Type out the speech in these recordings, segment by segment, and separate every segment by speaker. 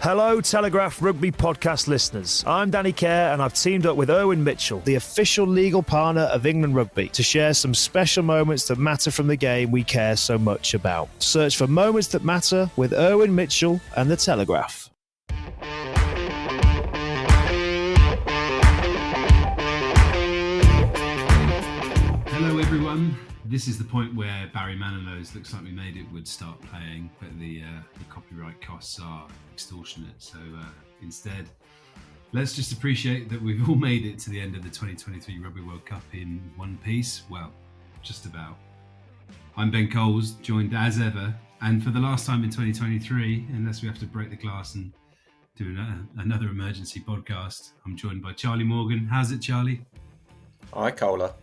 Speaker 1: Hello, Telegraph Rugby podcast listeners. I'm Danny Kerr and I've teamed up with Erwin Mitchell, the official legal partner of England Rugby, to share some special moments that matter from the game we care so much about. Search for Moments That Matter with Erwin Mitchell and the Telegraph.
Speaker 2: Hello everyone. This is the point where Barry Manilow's Looks Like We Made It would start playing, but the copyright costs are extortionate. So instead, let's just appreciate that we've all made it to the end of the 2023 Rugby World Cup in one piece. Well, just about. I'm Ben Coles, joined as ever, and for the last time in 2023, unless we have to break the glass and do another emergency podcast, I'm joined by Charlie Morgan. How's it, Charlie?
Speaker 3: Hi, Cola.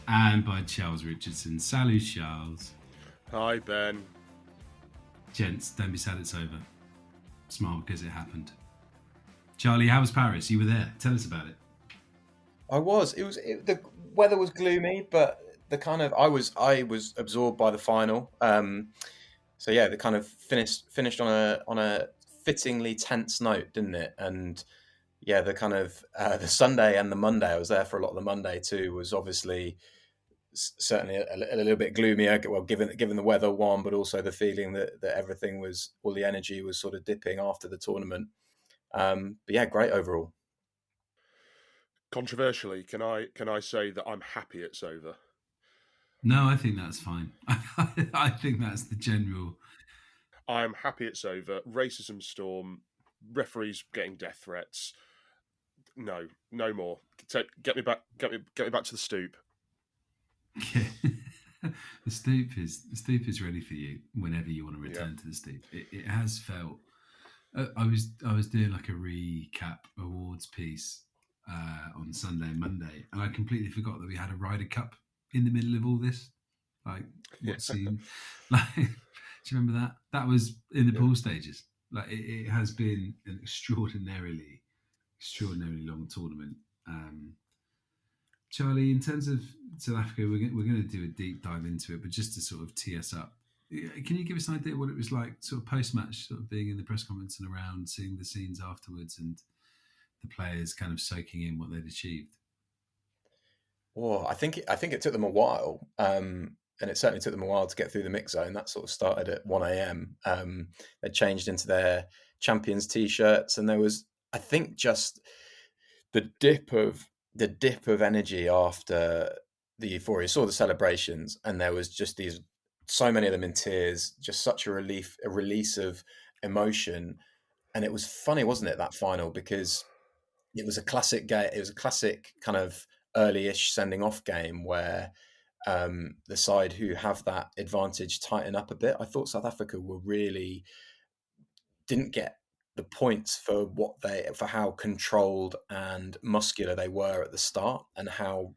Speaker 2: And by Charles Richardson. Salut, Charles.
Speaker 4: Hi, Ben.
Speaker 2: Gents, don't be sad it's over. Smile because it happened. Charlie, how was Paris? You were there. Tell us about it.
Speaker 3: I was. The weather was gloomy, but I was absorbed by the final. So yeah, the kind of finished on a fittingly tense note, didn't it? And yeah, the kind of the Sunday and the Monday, I was there for a lot of the Monday too, was obviously certainly a little bit gloomier. Well, given the weather one, but also the feeling that everything was, all the energy was sort of dipping after the tournament. But yeah, great overall.
Speaker 4: Controversially, can I say that I'm happy it's over?
Speaker 2: No, I think that's fine. I think that's the general.
Speaker 4: I am happy it's over. Racism storm, referees getting death threats. No more. Get me back to the stoop.
Speaker 2: Yeah. The stoop is ready for you whenever you want to return to the stoop. It has felt. I was doing like a recap awards piece on Sunday and Monday, and I completely forgot that we had a Ryder Cup in the middle of all this. Like what seemed like? Do you remember that? That was in the pool stages. Like it has been an extraordinarily long tournament. Charlie, in terms of South Africa, we're going to do a deep dive into it, but just to sort of tee us up, can you give us an idea of what it was like sort of post-match, sort of being in the press conference and around, seeing the scenes afterwards and the players kind of soaking in what they'd achieved?
Speaker 3: Well, I think it took them a while, and it certainly took them a while to get through the mix zone. That sort of started at 1 a.m. They changed into their champions t-shirts, and there was, I think, just the dip of energy after the euphoria. Saw the celebrations, and there was just so many of them in tears, just such a release of emotion. And it was funny, wasn't it, that final, because it was a classic game. It was a classic kind of early-ish sending off game where the side who have that advantage tighten up a bit. I thought South Africa didn't get the points for how controlled and muscular they were at the start, and how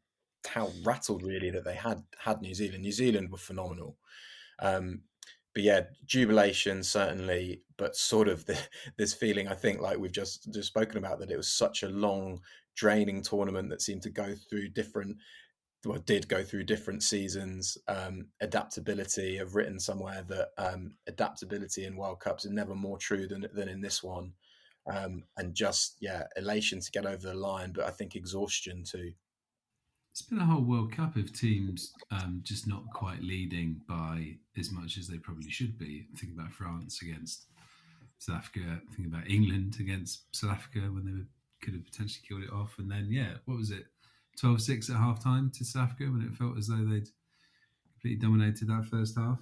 Speaker 3: rattled really that they had New Zealand. New Zealand were phenomenal. But yeah, jubilation certainly, but sort of this feeling, I think, like we've just spoken about, that it was such a long, draining tournament that seemed to did go through different seasons. Adaptability. I've written somewhere that adaptability in World Cups are never more true than in this one. And just, elation to get over the line, but I think exhaustion too.
Speaker 2: It's been a whole World Cup of teams just not quite leading by as much as they probably should be. Think about France against South Africa. Think about England against South Africa when they could have potentially killed it off. And then, what was it? 12-6 at half-time to South Africa when it felt as though they'd completely dominated that first half.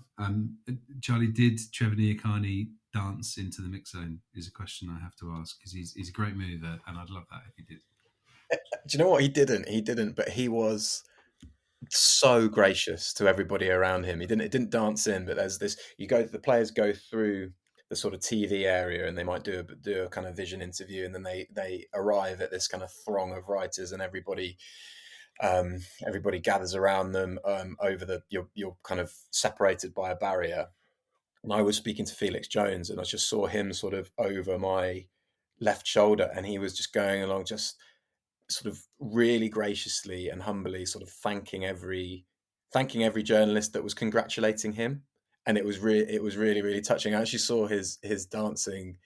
Speaker 2: Charlie, did Trevor Nyakane dance into the mix zone is a question I have to ask, because he's a great mover, and I'd love that if he did.
Speaker 3: Do you know what? He didn't, but he was so gracious to everybody around him. It didn't dance in, but there's this, the players go through the sort of TV area, and they might do a kind of vision interview, and then they arrive at this kind of throng of writers, and everybody gathers around them over you're kind of separated by a barrier. And I was speaking to Felix Jones, and I just saw him sort of over my left shoulder, and he was just going along, just sort of really graciously and humbly sort of thanking every journalist that was congratulating him. And it was really, really touching. I actually saw his dancing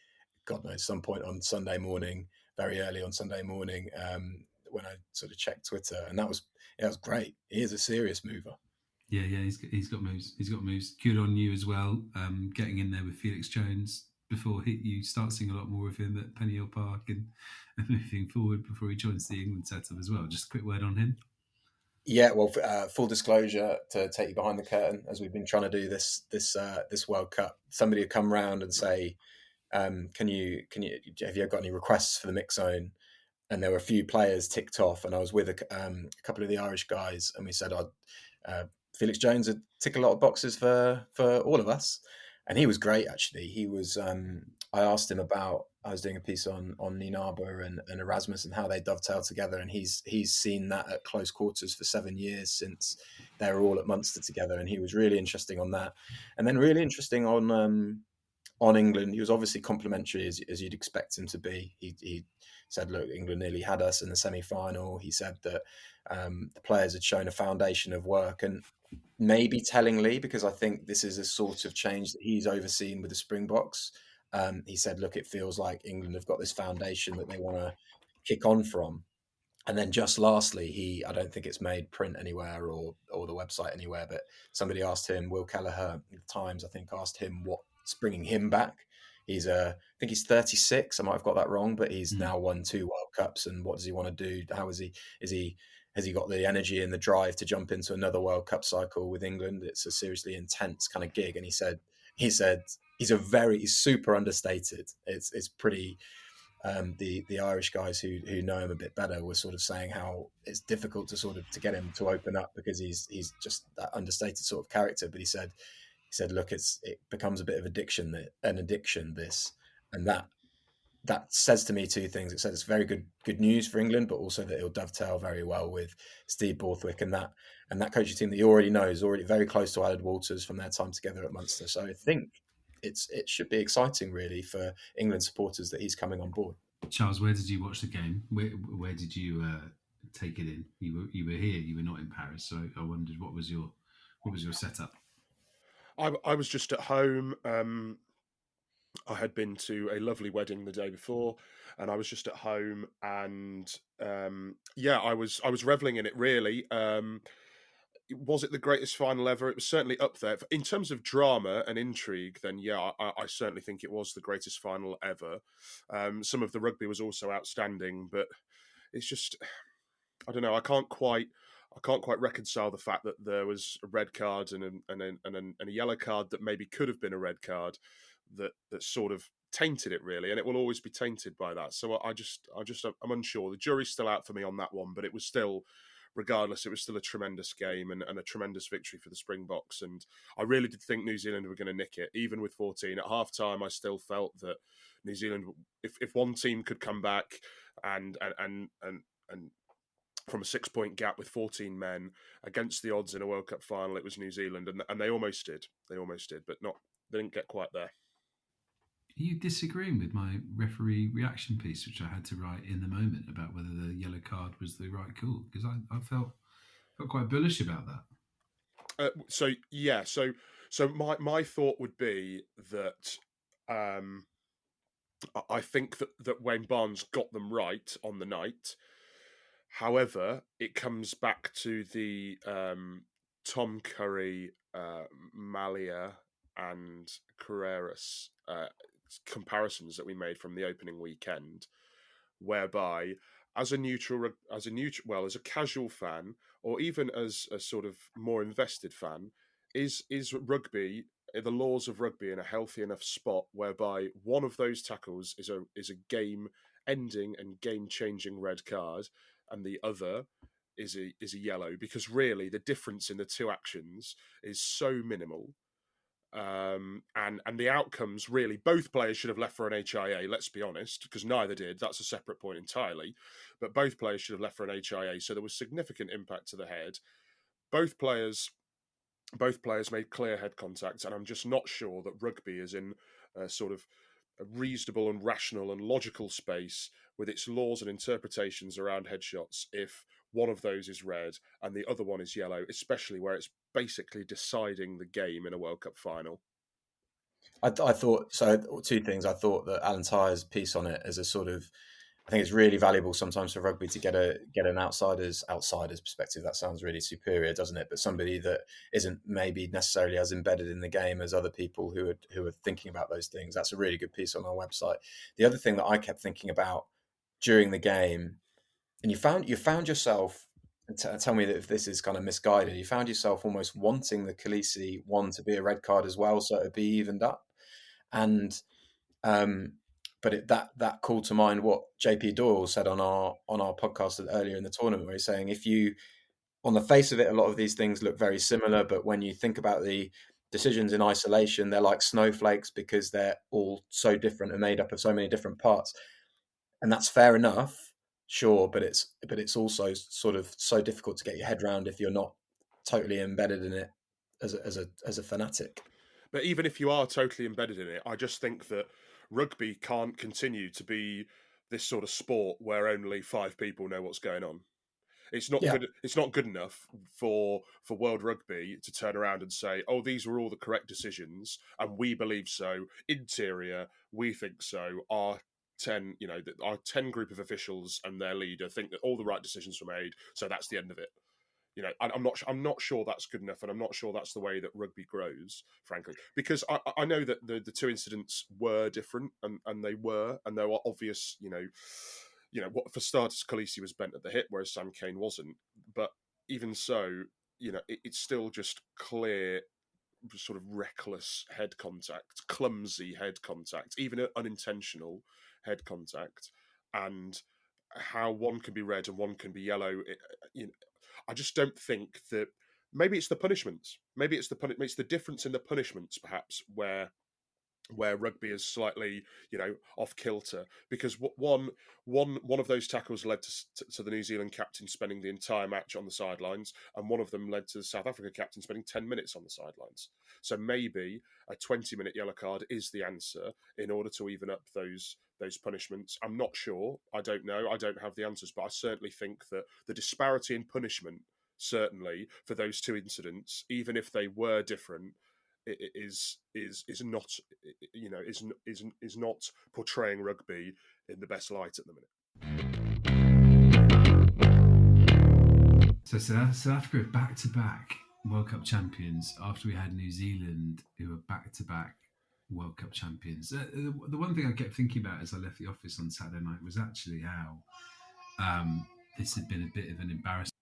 Speaker 3: God knows, some point on Sunday morning, very early on Sunday morning, when I sort of checked Twitter, and that was great. He is a serious mover.
Speaker 2: Yeah, he's got moves. He's got moves. Good on you as well, getting in there with Felix Jones before you start seeing a lot more of him at Penny Hill Park and moving forward before he joins the England setup as well. Just a quick word on him.
Speaker 3: Yeah, well, full disclosure, to take you behind the curtain, as we've been trying to do this World Cup, somebody would come round and say, have you got any requests for the mix zone? And there were a few players ticked off, and I was with a couple of the Irish guys, and we said, Felix Jones would tick a lot of boxes for all of us. And he was great, actually. He was. I asked him about. I was doing a piece on Ninaba and Erasmus and how they dovetail together, and he's seen that at close quarters for 7 years since they were all at Munster together, and he was really interesting on that. And then really interesting on England. He was obviously complimentary as you'd expect him to be. He said, "Look, England nearly had us in the semi-final." He said that the players had shown a foundation of work, and maybe tellingly, because I think this is a sort of change that he's overseen with the Springboks. He said, "Look, it feels like England have got this foundation that they want to kick on from." And then just lastly, I don't think it's made print anywhere or the website anywhere, but somebody asked him, Will Kelleher, the Times, I think, asked him what's bringing him back. I think he's 36. I might have got that wrong, but he's now won 2 World Cups. And what does he want to do? Has he got the energy and the drive to jump into another World Cup cycle with England? It's a seriously intense kind of gig. And he said he's super understated. It's pretty. The Irish guys who know him a bit better were sort of saying how it's difficult to get him to open up because he's just that understated sort of character. But he said, look, it becomes a bit of an addiction, this, and that says to me 2 things. It says it's very good news for England, but also that it'll dovetail very well with Steve Borthwick and that coaching team that he already knows, already very close to Aled Walters from their time together at Munster. So I think it should be exciting, really, for England supporters that he's coming on board.
Speaker 2: Charles, where did you watch the game? Where did you take it in? You were here. You were not in Paris, so I wondered what was your setup.
Speaker 4: I was just at home. I had been to a lovely wedding the day before, and I was just at home, and I was reveling in it, really. Was it the greatest final ever? It was certainly up there. In terms of drama and intrigue, then yeah, I certainly think it was the greatest final ever. Some of the rugby was also outstanding, but it's just, I don't know, I can't quite reconcile the fact that there was a red card and a yellow card that maybe could have been a red card that sort of tainted it, really, and it will always be tainted by that. So I'm unsure. The jury's still out for me on that one, but it was still, regardless, it was still a tremendous game and a tremendous victory for the Springboks. And I really did think New Zealand were going to nick it, even with 14. At half-time, I still felt that New Zealand, if one team could come back and from a 6-point gap with 14 men against the odds in a World Cup final, it was New Zealand, and they almost did. They didn't get quite there.
Speaker 2: Are you disagreeing with my referee reaction piece, which I had to write in the moment, about whether the yellow card was the right call? Because I felt quite bullish about that.
Speaker 4: So my thought would be that I think that Wayne Barnes got them right on the night. However, it comes back to the Tom Curry, Malia, and Carreras comparisons that we made from the opening weekend, whereby as a casual fan, or even as a sort of more invested fan, is rugby, the laws of rugby, in a healthy enough spot whereby one of those tackles is a game ending and game changing red card, and the other is a yellow, because really the difference in the 2 actions is so minimal. And the outcomes, really, both players should have left for an HIA, let's be honest, because neither did. That's a separate point entirely. But both players should have left for an HIA, so there was significant impact to the head. Both players made clear head contact, and I'm just not sure that rugby is in a sort of a reasonable and rational and logical space with its laws and interpretations around headshots if one of those is red and the other one is yellow, especially where it's basically deciding the game in a World Cup final.
Speaker 3: I thought so. Two things. I thought that Alan Tyer's piece on it as a sort of, I think it's really valuable sometimes for rugby to get an outsider's perspective. That sounds really superior, doesn't it? But somebody that isn't maybe necessarily as embedded in the game as other people who are thinking about those things. That's a really good piece on our website. The other thing that I kept thinking about during the game, and you found yourself, and tell me that if this is kind of misguided, you found yourself almost wanting the Kolisi one to be a red card as well, so it'd be evened up. And but that called to mind what JP Doyle said on our podcast earlier in the tournament, where he's saying, if you, on the face of it, a lot of these things look very similar, but when you think about the decisions in isolation, they're like snowflakes because they're all so different and made up of so many different parts. And that's fair enough, sure, but it's also sort of so difficult to get your head around if you're not totally embedded in it as a fanatic.
Speaker 4: But even if you are totally embedded in it, I just think that rugby can't continue to be this sort of sport where only 5 people know what's going on. It's not good. It's not good enough for World Rugby to turn around and say, "Oh, these were all the correct decisions, and we believe so. Interior, we think so. Our 10, our 10 group of officials and their leader think that all the right decisions were made. So that's the end of it." I'm not sure that's good enough, and I'm not sure that's the way that rugby grows, frankly, because I know that the two incidents were different, and there were obvious, what for starters, Kolisi was bent at the hip, whereas Sam Cane wasn't. But even so, it's still just clear, sort of reckless head contact, clumsy head contact, even unintentional head contact, and how one can be red and one can be yellow. I just don't think that. Maybe it's the punishments. Maybe it's the difference in the punishments, perhaps, where rugby is slightly, off kilter, because one of those tackles led to the New Zealand captain spending the entire match on the sidelines, and one of them led to the South Africa captain spending 10 minutes on the sidelines. So maybe a 20-minute yellow card is the answer in order to even up those punishments. I'm not sure. I don't know. I don't have the answers, but I certainly think that the disparity in punishment, certainly for those two incidents, even if they were different, is not, is not portraying rugby in the best light at the
Speaker 2: minute. So South Africa are back-to-back World Cup champions after we had New Zealand, who were back-to-back World Cup champions. The one thing I kept thinking about as I left the office on Saturday night was actually how this had been a bit of an embarrassment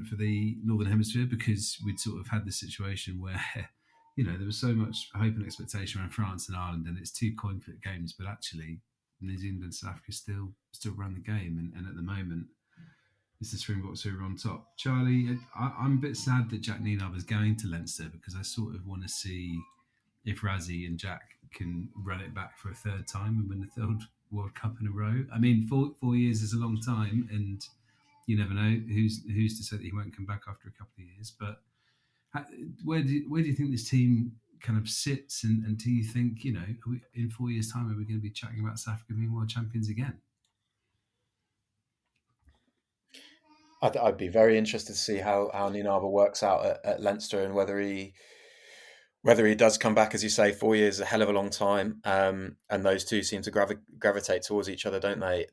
Speaker 2: for the Northern Hemisphere, because we'd sort of had this situation where, there was so much hope and expectation around France and Ireland, and it's 2 coin flip games, but actually New Zealand and South Africa still run the game, and at the moment it's the Springboks who are on top. Charlie, I'm a bit sad that Jack Nienaber is going to Leinster, because I sort of want to see if Razzie and Jack can run it back for a third time and win the third World Cup in a row. I mean, 4 years is a long time, and you never know who's to say that he won't come back after a couple of years. But where do you think this team kind of sits, and do you think, in 4 years' time, are we going to be chatting about South Africa being world champions again?
Speaker 3: I'd be very interested to see how Nienaber works out at Leinster, and whether he does come back. As you say, 4 years is a hell of a long time, and those two seem to gravitate towards each other, don't they?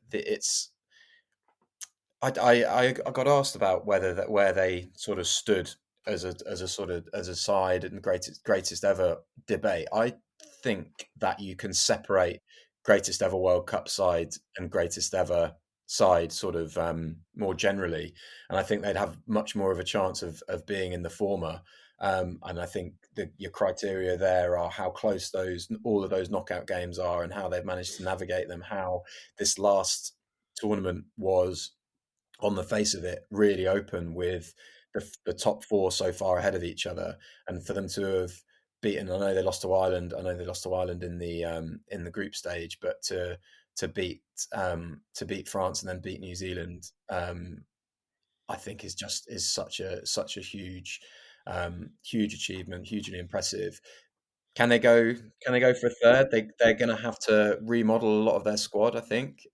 Speaker 3: I got asked about where they sort of stood as a side in the greatest ever debate. I think that you can separate greatest ever World Cup side and greatest ever side sort of more generally, and I think they'd have much more of a chance of being in the former. And I think your criteria there are how close all of those knockout games are, and how they've managed to navigate them. How this last tournament was, on the face of it, really open, with the top 4 so far ahead of each other, and for them to have beaten. I know they lost to Ireland. In the group stage, but to beat France and then beat New Zealand, I think is such a huge achievement, hugely impressive. Can they go for a third? They're going to have to remodel a lot of their squad, I think.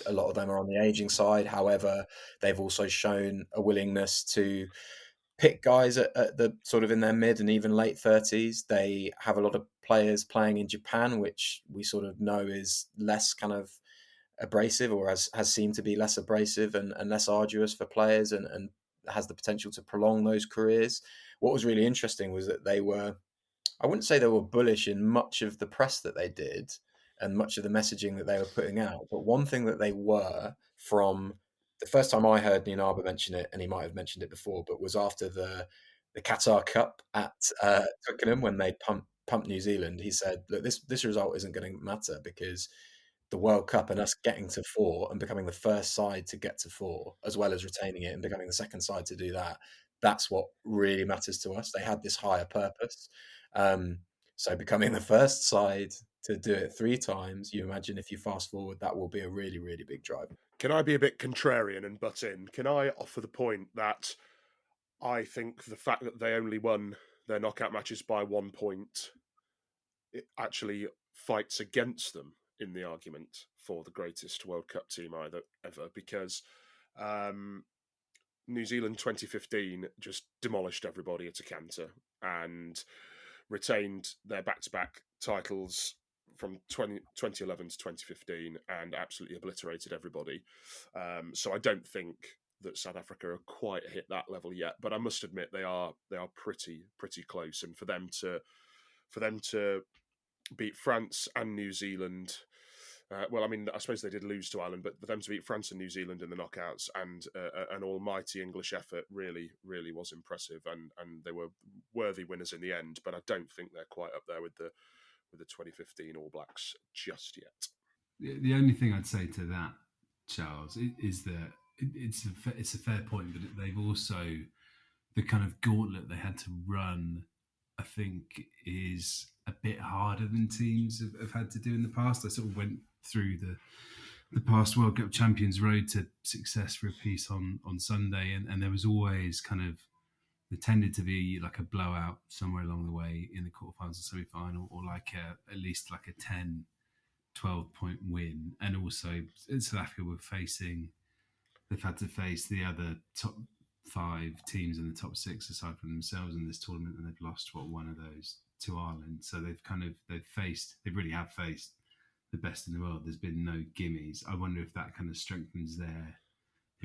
Speaker 3: A lot of them are on the aging side. However, they've also shown a willingness to pick guys at the sort of in their mid and even late 30s. They have a lot of players playing in Japan, which we sort of know is less kind of abrasive, or has seemed to be less abrasive and less arduous for players, and has the potential to prolong those careers. What was really interesting was that they were, I wouldn't say they were bullish in much of the press that they did and much of the messaging that they were putting out. But one thing that they were, from the first time I heard Ninaba mention it, and he might have mentioned it before, but was after the Qatar Cup at Twickenham when they pumped New Zealand. He said, look, this result isn't going to matter, because the World Cup and us getting to 4 and becoming the first side to get to 4, as well as retaining it and becoming the second side to do that, that's what really matters to us. They had this higher purpose. So becoming the first side to do it 3 times, you imagine if you fast forward, that will be a really, really big driver.
Speaker 4: Can I be a bit contrarian and butt in? Can I offer the point that I think the fact that they only won their knockout matches by 1 point, it actually fights against them in the argument for the greatest World Cup team ever, because New Zealand 2015 just demolished everybody at a canter and retained their back-to-back titles from 2011 to 2015 and absolutely obliterated everybody. So I don't think that South Africa are quite hit that level yet, but I must admit they are pretty close. And for them to beat France and New Zealand, well, I mean, I suppose they did lose to Ireland, but for them to beat France and New Zealand in the knockouts and an almighty English effort really was impressive, and they were worthy winners in the end. But I don't think they're quite up there with the 2015 All Blacks just yet.
Speaker 2: The only thing I'd say to that, Charles, is that it's a fair point, but they've also, the kind of gauntlet they had to run, I think, is a bit harder than teams have had to do in the past. I sort of went through the past World Cup champions' road to success for a piece on Sunday, and there was always kind of, there tended to be like a blowout somewhere along the way in the quarterfinals and semi-final, or like at least like a 10, 12 point win. And also South Africa they've had to face the other top 5 teams in the top 6 aside from themselves in this tournament, and they've lost one of those to Ireland. So they really have faced the best in the world. There's been no gimmies. I wonder if that kind of strengthens their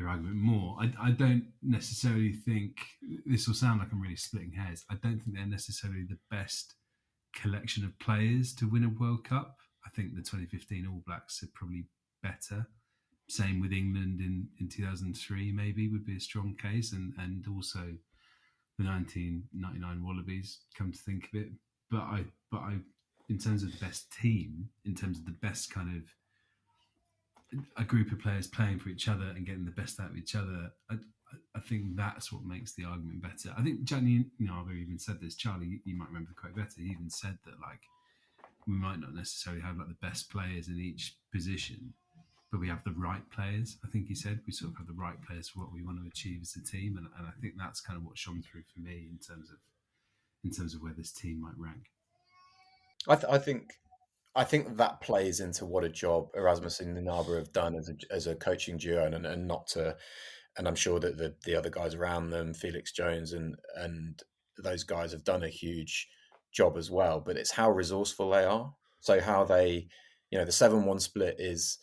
Speaker 2: argument more. I don't necessarily think, this will sound like I'm really splitting hairs, I don't think they're necessarily the best collection of players to win a World Cup. I think the 2015 All Blacks are probably better. Same with England in 2003 maybe would be a strong case, and also the 1999 Wallabies, come to think of it. But I in terms of the best team, in terms of the best kind of a group of players playing for each other and getting the best out of each other, I think that's what makes the argument better. I think Gianni, I've even said this, Charlie, you might remember the quote better, he even said that like we might not necessarily have like the best players in each position, but we have the right players. I think he said we sort of have the right players for what we want to achieve as a team, and I think that's kind of what shone through for me in terms of where this team might rank.
Speaker 3: I think that plays into what a job Erasmus and Ninaba have done as a coaching duo, and not to, and I'm sure that the other guys around them, Felix Jones and those guys, have done a huge job as well. But it's how resourceful they are. So how they, the 7-1 split is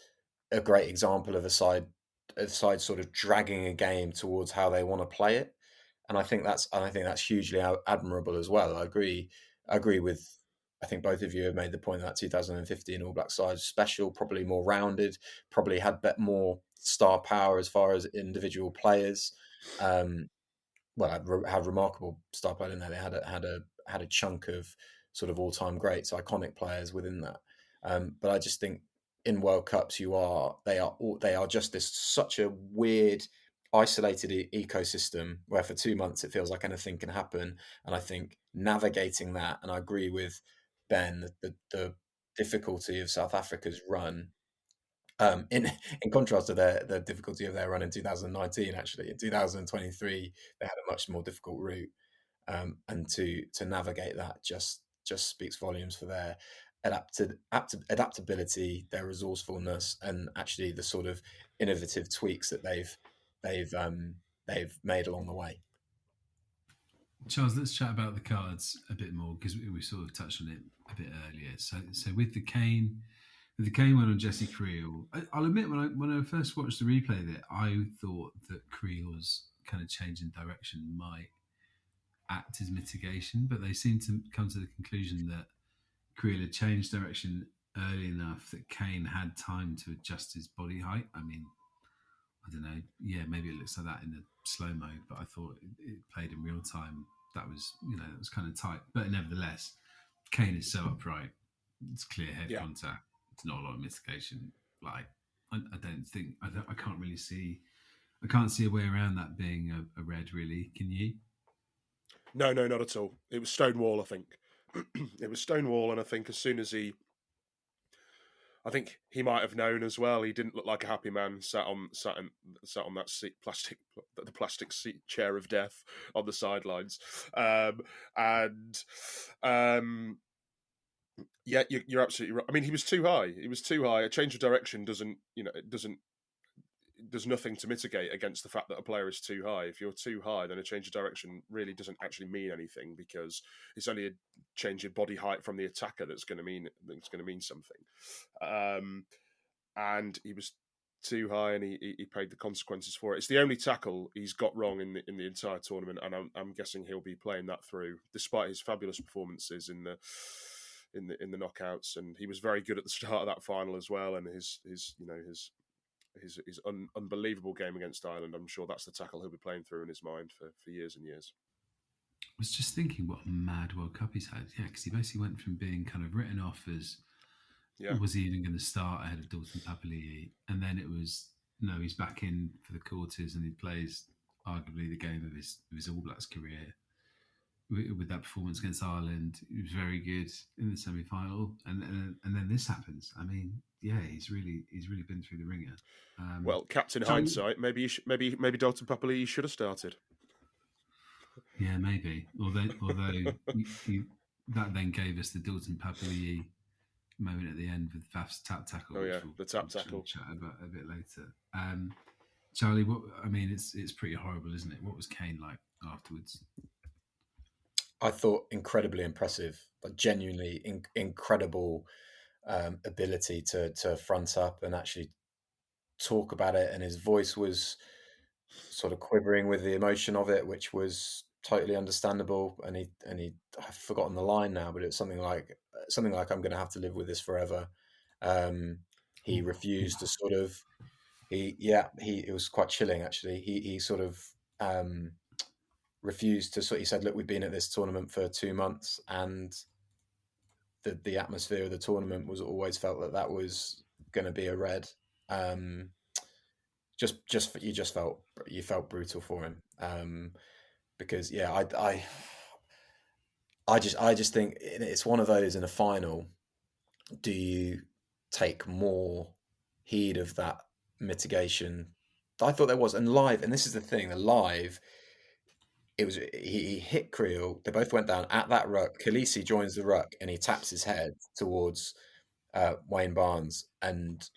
Speaker 3: a great example of a side sort of dragging a game towards how they want to play it, and I think that's hugely admirable as well. I agree with. I think both of you have made the point that 2015 All Black side is special, probably more rounded, probably had more star power as far as individual players. Had remarkable star power in there. They had a chunk of sort of all-time greats, iconic players within that. But I just think in World Cups, they are just such a weird, isolated ecosystem where for 2 months it feels like anything can happen. And I think navigating that, and I agree with Ben, the difficulty of South Africa's run, in contrast to the difficulty of their run in 2019. Actually, in 2023 they had a much more difficult route, and to navigate that just speaks volumes for their adaptability, their resourcefulness, and actually the sort of innovative tweaks that they've made along the way.
Speaker 2: Charles, let's chat about the cards a bit more because we sort of touched on it a bit earlier. So with the Kane one on Jesse Creel, I'll admit when I first watched the replay of it, I thought that Creel's kind of change in direction might act as mitigation, but they seem to come to the conclusion that Creel had changed direction early enough that Kane had time to adjust his body height. I mean, I don't know. Yeah, maybe it looks like that in the slow-mo, but I thought it played in real time. That was kind of tight. But nevertheless, Kane is so upright. It's clear head contact. It's not a lot of mitigation. Like, I can't see a way around that being a red, really. Can you?
Speaker 4: No, not at all. It was Stonewall, I think. It was Stonewall, and I think as soon as I think he might have known as well. He didn't look like a happy man sat on that seat, the plastic seat chair of death on the sidelines, yeah, you're absolutely right. I mean, he was too high. A change of direction does nothing to mitigate against the fact that a player is too high. If you're too high, then a change of direction really doesn't actually mean anything because it's only a change in body height from the attacker that's going to mean something. And he was too high, and he paid the consequences for it. It's the only tackle he's got wrong in the entire tournament, and I'm guessing he'll be playing that through, despite his fabulous performances in the knockouts. And he was very good at the start of that final as well, and his unbelievable game against Ireland. I'm sure that's the tackle he'll be playing through in his mind for years and years.
Speaker 2: I was just thinking what a mad World Cup he's had. Yeah, because he basically went from being kind of written off as was he even going to start ahead of Dalton Papali'i, and then it was no, he's back in for the quarters and he plays arguably the game of his All Blacks career with that performance against Ireland. He was very good in the semi-final, and then this happens. I mean, yeah, he's really been through the ringer.
Speaker 4: Well, Captain hindsight, maybe Dalton Papali'i should have started.
Speaker 2: Yeah, maybe. Although that then gave us the Dalton Papali'i moment at the end with Faf's tap tackle.
Speaker 4: Oh yeah, the tap tackle.
Speaker 2: We'll chat about a bit later. Charlie, it's pretty horrible, isn't it? What was Kane like afterwards?
Speaker 3: I thought incredibly impressive, like genuinely incredible ability to front up and actually talk about it. And his voice was sort of quivering with the emotion of it, which was totally understandable. And he I've forgotten the line now, but it's something like I'm going to have to live with this forever. He refused to sort of it was quite chilling actually. He sort of refused to he said, look, we've been at this tournament for 2 months, and the atmosphere of the tournament was always felt that was going to be a red. You felt brutal for him, because I just think it's one of those in a final. Do you take more heed of that mitigation? I thought there was, and live, and this is the thing, the live. It was he hit Creel. They both went down at that ruck. Kolisi joins the ruck and he taps his head towards Wayne Barnes. And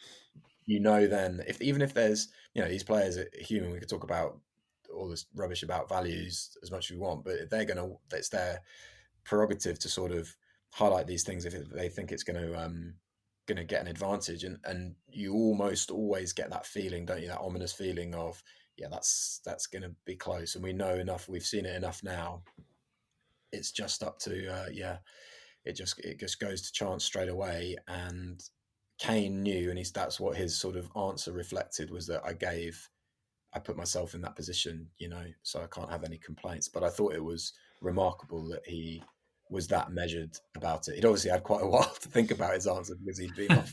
Speaker 3: then even if there's these players are human, we could talk about all this rubbish about values as much as we want, but it's their prerogative to sort of highlight these things if they think it's going to get an advantage. And you almost always get that feeling, don't you? That ominous feeling of, that's going to be close, and we know enough. We've seen it enough now. It's just up to it just goes to chance straight away. And Kane knew, and that's what his sort of answer reflected, was that I put myself in that position, so I can't have any complaints. But I thought it was remarkable that he was that measured about it. He'd obviously had quite a while to think about his answer because he'd been off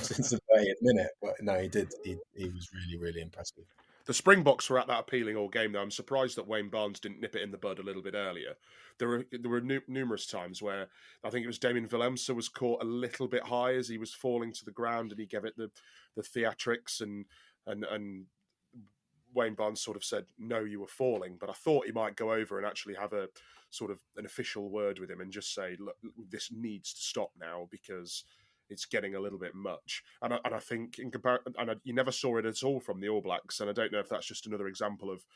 Speaker 3: since the 30th minute. But no, he did. He was really, really impressive.
Speaker 4: The Springboks were at that appealing all game, though. I'm surprised that Wayne Barnes didn't nip it in the bud a little bit earlier. There were numerous times where I think it was Damien Willemse was caught a little bit high as he was falling to the ground, and he gave it the theatrics, and Wayne Barnes sort of said, "No, you were falling." But I thought he might go over and actually have a sort of an official word with him and just say, "Look, this needs to stop now because it's getting a little bit much." And I think in comparison, you never saw it at all from the All Blacks, and I don't know if that's just another example of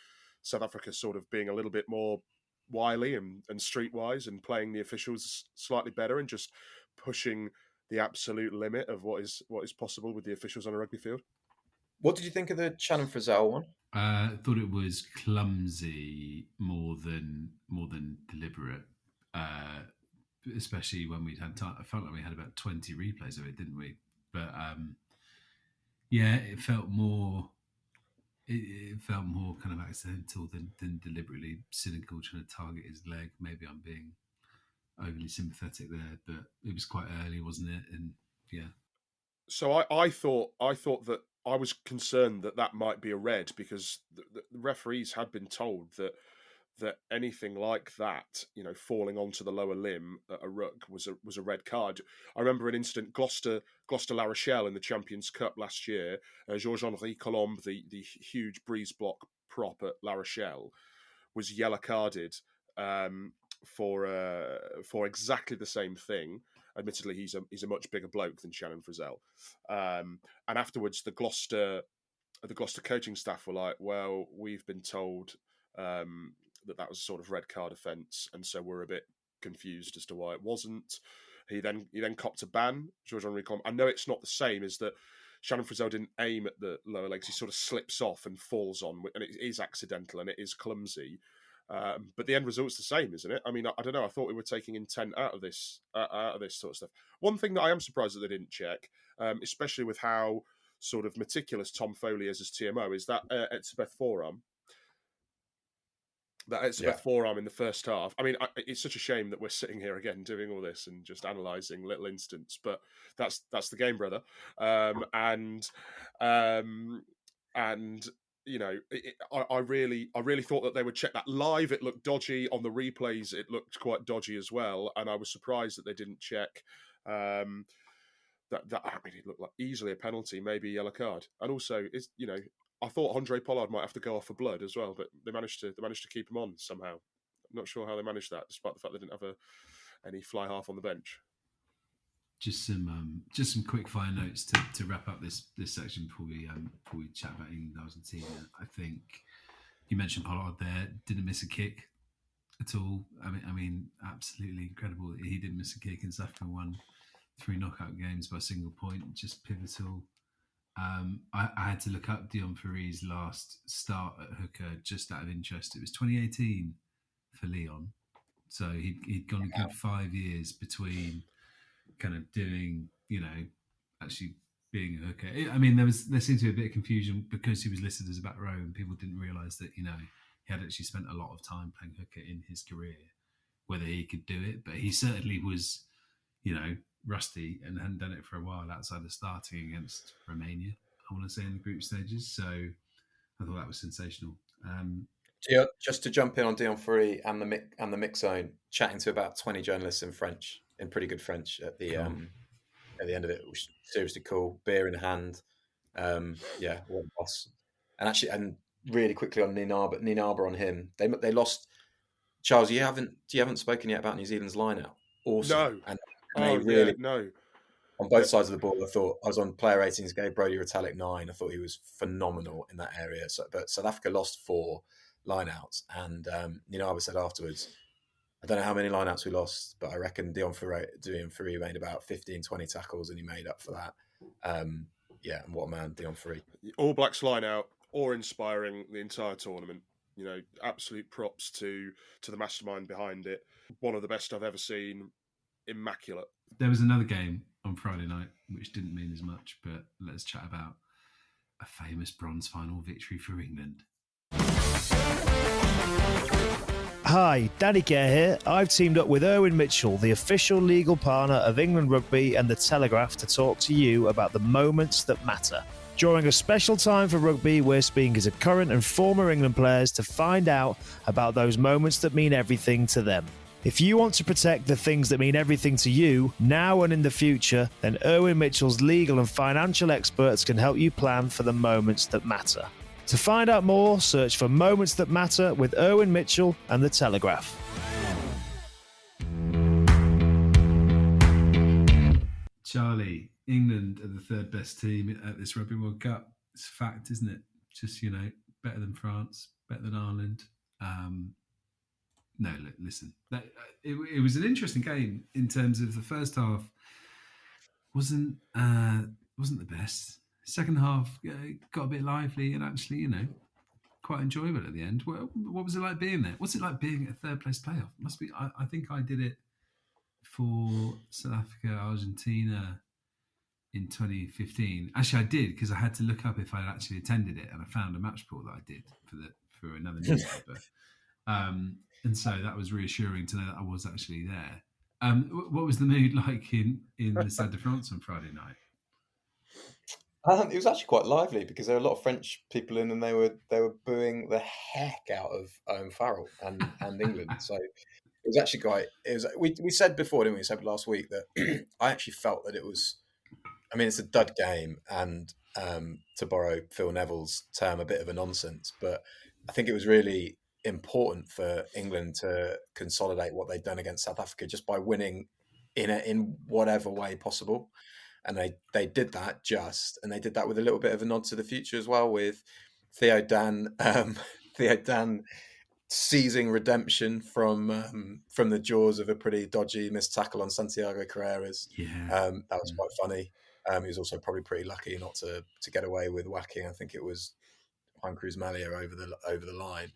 Speaker 4: South Africa sort of being a little bit more wily and streetwise and playing the officials slightly better and just pushing the absolute limit of what is possible with the officials on a rugby field.
Speaker 3: What did you think of the Shannon Frizzell one?
Speaker 2: I thought it was clumsy more than deliberate, especially when we'd had time. I felt like we had about 20 replays of it, didn't we? But yeah, it felt more kind of accidental than deliberately cynical, trying to target his leg. Maybe I'm being overly sympathetic there, but it was quite early, wasn't it? And yeah.
Speaker 4: So I thought that I was concerned that might be a red, because the referees had been told that anything like that, falling onto the lower limb at a ruck was a red card. I remember an incident, Gloucester La Rochelle in the Champions Cup last year. Georges-Henri Colombe, the huge breeze block prop at La Rochelle, was yellow carded for exactly the same thing. Admittedly, he's a much bigger bloke than Shannon Frizzell. And afterwards, the Gloucester coaching staff were like, "Well, we've been told that was a sort of red card offence, and so we're a bit confused as to why it wasn't." He then copped a ban. Georges-Henri Colombe. I know it's not the same as that. Shannon Frizzell didn't aim at the lower legs. He sort of slips off and falls on, and it is accidental and it is clumsy. But the end result's the same, isn't it? I mean, I don't know. I thought we were taking intent out of this sort of stuff. One thing that I am surprised that they didn't check, especially with how sort of meticulous Tom Foley is as TMO, is that Etzebeth forearm. That Etzebeth forearm in the first half. I mean, it's such a shame that we're sitting here again doing all this and just analysing little incidents, but that's the game, brother. And I really thought that they would check that live. It looked dodgy. On the replays, it looked quite dodgy as well, and I was surprised that they didn't check that. I mean, it looked like easily a penalty, maybe a yellow card, and also I thought Andre Pollard might have to go off for blood as well, but they managed to keep him on somehow. I'm not sure how they managed that, despite the fact they didn't have any fly half on the bench.
Speaker 2: Just some quick fire notes to wrap up this section before we chat about England Argentina. I think you mentioned Pollard there, didn't miss a kick at all. I mean, absolutely incredible that he didn't miss a kick, and South Africa won 3 knockout games by a single point, just pivotal. I had to look up Dion Ferry's last start at hooker just out of interest. It was 2018 for Leon, so he'd gone a good 5 years between kind of doing, actually being a hooker. I mean, there seemed to be a bit of confusion because he was listed as a back row, and people didn't realise that he had actually spent a lot of time playing hooker in his career, whether he could do it, but he certainly was, rusty and hadn't done it for a while outside of starting against Romania, I want to say, in the group stages. So I thought that was sensational.
Speaker 3: Just to jump in on Dion Ferry and the mix zone, chatting to about 20 journalists in French, in pretty good French at the end of it, which was seriously cool. Beer in hand, what a boss. And really quickly on Ninaba on him, they lost. Charles, you haven't spoken yet about New Zealand's line-out. Awesome.
Speaker 4: No.
Speaker 3: And
Speaker 4: no.
Speaker 3: On both sides of the ball, I thought I was on player 18's gave Brody Retallick 9. I thought he was phenomenal in that area. But South Africa lost 4 lineouts, and Ninaba said afterwards, I don't know how many lineouts we lost, but I reckon Dion Ferry made about 15, 20 tackles, and he made up for that. And what a man, Dion Ferry.
Speaker 4: All Blacks lineout, awe-inspiring the entire tournament. Absolute props to the mastermind behind it. One of the best I've ever seen. Immaculate.
Speaker 2: There was another game on Friday night which didn't mean as much, but let's chat about a famous bronze final victory for England.
Speaker 1: Hi, Danny Kerr here. I've teamed up with Erwin Mitchell, the official legal partner of England Rugby and the Telegraph, to talk to you about the moments that matter. During a special time for rugby, we're speaking to current and former England players to find out about those moments that mean everything to them. If you want to protect the things that mean everything to you, now and in the future, then Erwin Mitchell's legal and financial experts can help you plan for the moments that matter. To find out more, search for Moments That Matter with Erwin Mitchell and The Telegraph.
Speaker 2: Charlie, England are the 3rd best team at this Rugby World Cup. It's a fact, isn't it? Just, better than France, better than Ireland. no, listen. It was an interesting game in terms of the first half wasn't the best. Second half got a bit lively and actually, quite enjoyable at the end. What was it like being there? What's it like being at a third place playoff? Must be. I think I did it for South Africa, Argentina in 2015. Actually, I did because I had to look up if I'd actually attended it, and I found a match pool that I did for another newspaper. And so that was reassuring to know that I was actually there. What was the mood like in the Stade de France on Friday night?
Speaker 3: It was actually quite lively because there were a lot of French people in, and they were booing the heck out of Owen Farrell and England. So it was actually quite. It was. We said before, didn't we? We said last week that I actually felt that it was. I mean, it's a dud game, and to borrow Phil Neville's term, a bit of a nonsense. But I think it was really important for England to consolidate what they'd done against South Africa just by winning in whatever way possible. And they did that and they did that with a little bit of a nod to the future as well, with Theo Dan seizing redemption from the jaws of a pretty dodgy missed tackle on Santiago Carreras.
Speaker 2: Yeah,
Speaker 3: that was quite funny. He was also probably pretty lucky not to get away with whacking. I think it was Juan Cruz Malia over the line.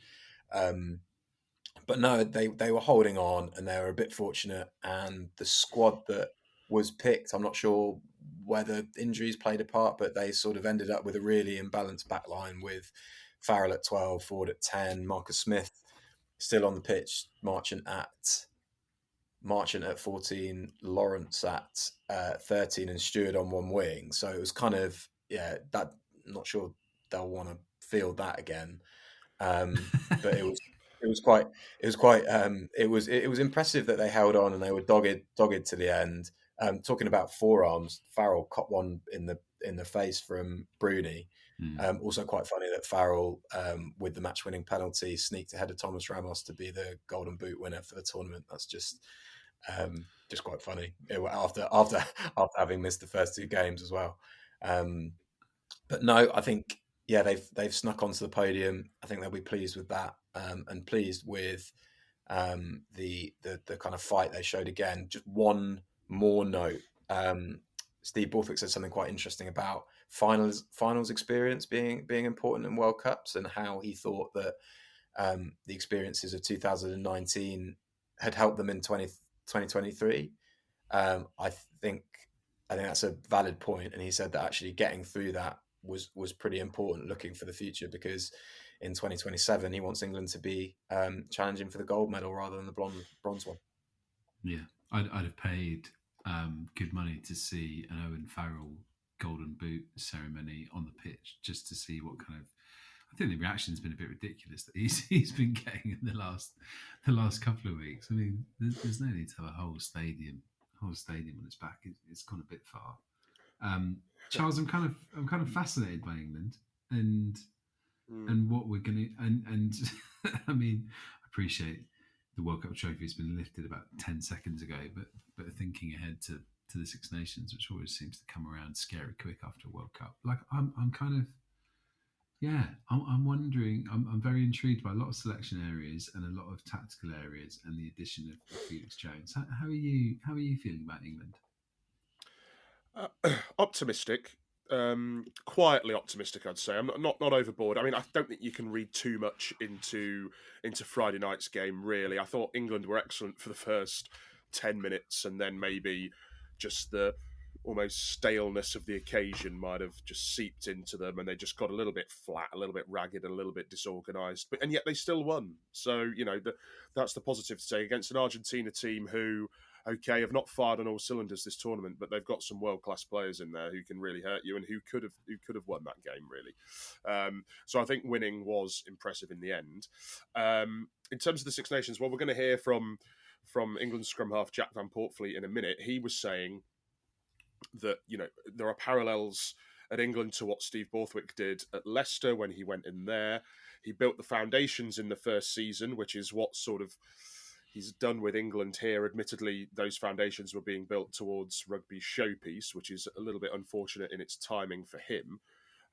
Speaker 3: But no, they were holding on, and they were a bit fortunate. And the squad that was picked, I'm not sure whether injuries played a part, but they sort of ended up with a really imbalanced back line with Farrell at 12, Ford at 10, Marcus Smith still on the pitch, Marchant at 14, Lawrence at 13, and Stewart on one wing. So it was kind of, that I'm not sure they'll want to feel that again. But it was impressive that they held on and they were dogged to the end. Talking about forearms, Farrell caught one in the face from Bruni. Also quite funny that Farrell, with the match-winning penalty, sneaked ahead of Thomas Ramos to be the Golden Boot winner for the tournament. That's just quite funny after having missed the first two games as well. But no, I think they've snuck onto the podium. I think they'll be pleased with that, and pleased with the kind of fight they showed again. Just one more note. Steve Borthwick said something quite interesting about finals experience being important in World Cups, and how he thought that the experiences of 2019 had helped them in 2023. I think that's a valid point, and he said that actually getting through that was pretty important looking for the future, because in 2027 he wants England to be challenging for the gold medal rather than the bronze one.
Speaker 2: Yeah, I'd have paid good money to see an Owen Farrell Golden Boot ceremony on the pitch, just to see what kind of. I think the reaction's been a bit ridiculous that he's been getting in the last couple of weeks. I mean, there's no need to have a whole stadium on its back. It's gone a bit far. Charles, I'm kind of fascinated by England and what we're going to and I mean, I appreciate the World Cup trophy has been lifted about 10 seconds ago, but thinking ahead to the Six Nations, which always seems to come around scary quick after a World Cup. Like I'm kind of. Yeah, I'm wondering. I'm very intrigued by a lot of selection areas and a lot of tactical areas, and the addition of Felix Jones. How are you feeling about England?
Speaker 4: Optimistic, quietly optimistic, I'd say. I'm not overboard. I mean, I don't think you can read too much into Friday night's game. Really, I thought England were excellent for the first 10 minutes, and then maybe just the almost staleness of the occasion might have just seeped into them, and they just got a little bit flat, a little bit ragged, and a little bit disorganised. And yet they still won. So that's the positive to say against an Argentina team who, okay, have not fired on all cylinders this tournament, but they've got some world-class players in there who can really hurt you and who could have won that game, really. So I think winning was impressive in the end. In terms of the Six Nations, well, we're going to hear from England's scrum-half Jack van Poortvliet in a minute. He was saying that there are parallels at England to what Steve Borthwick did at Leicester when he went in there. He built the foundations in the first season, which is what sort of he's done with England here. Admittedly, those foundations were being built towards rugby showpiece, which is a little bit unfortunate in its timing for him.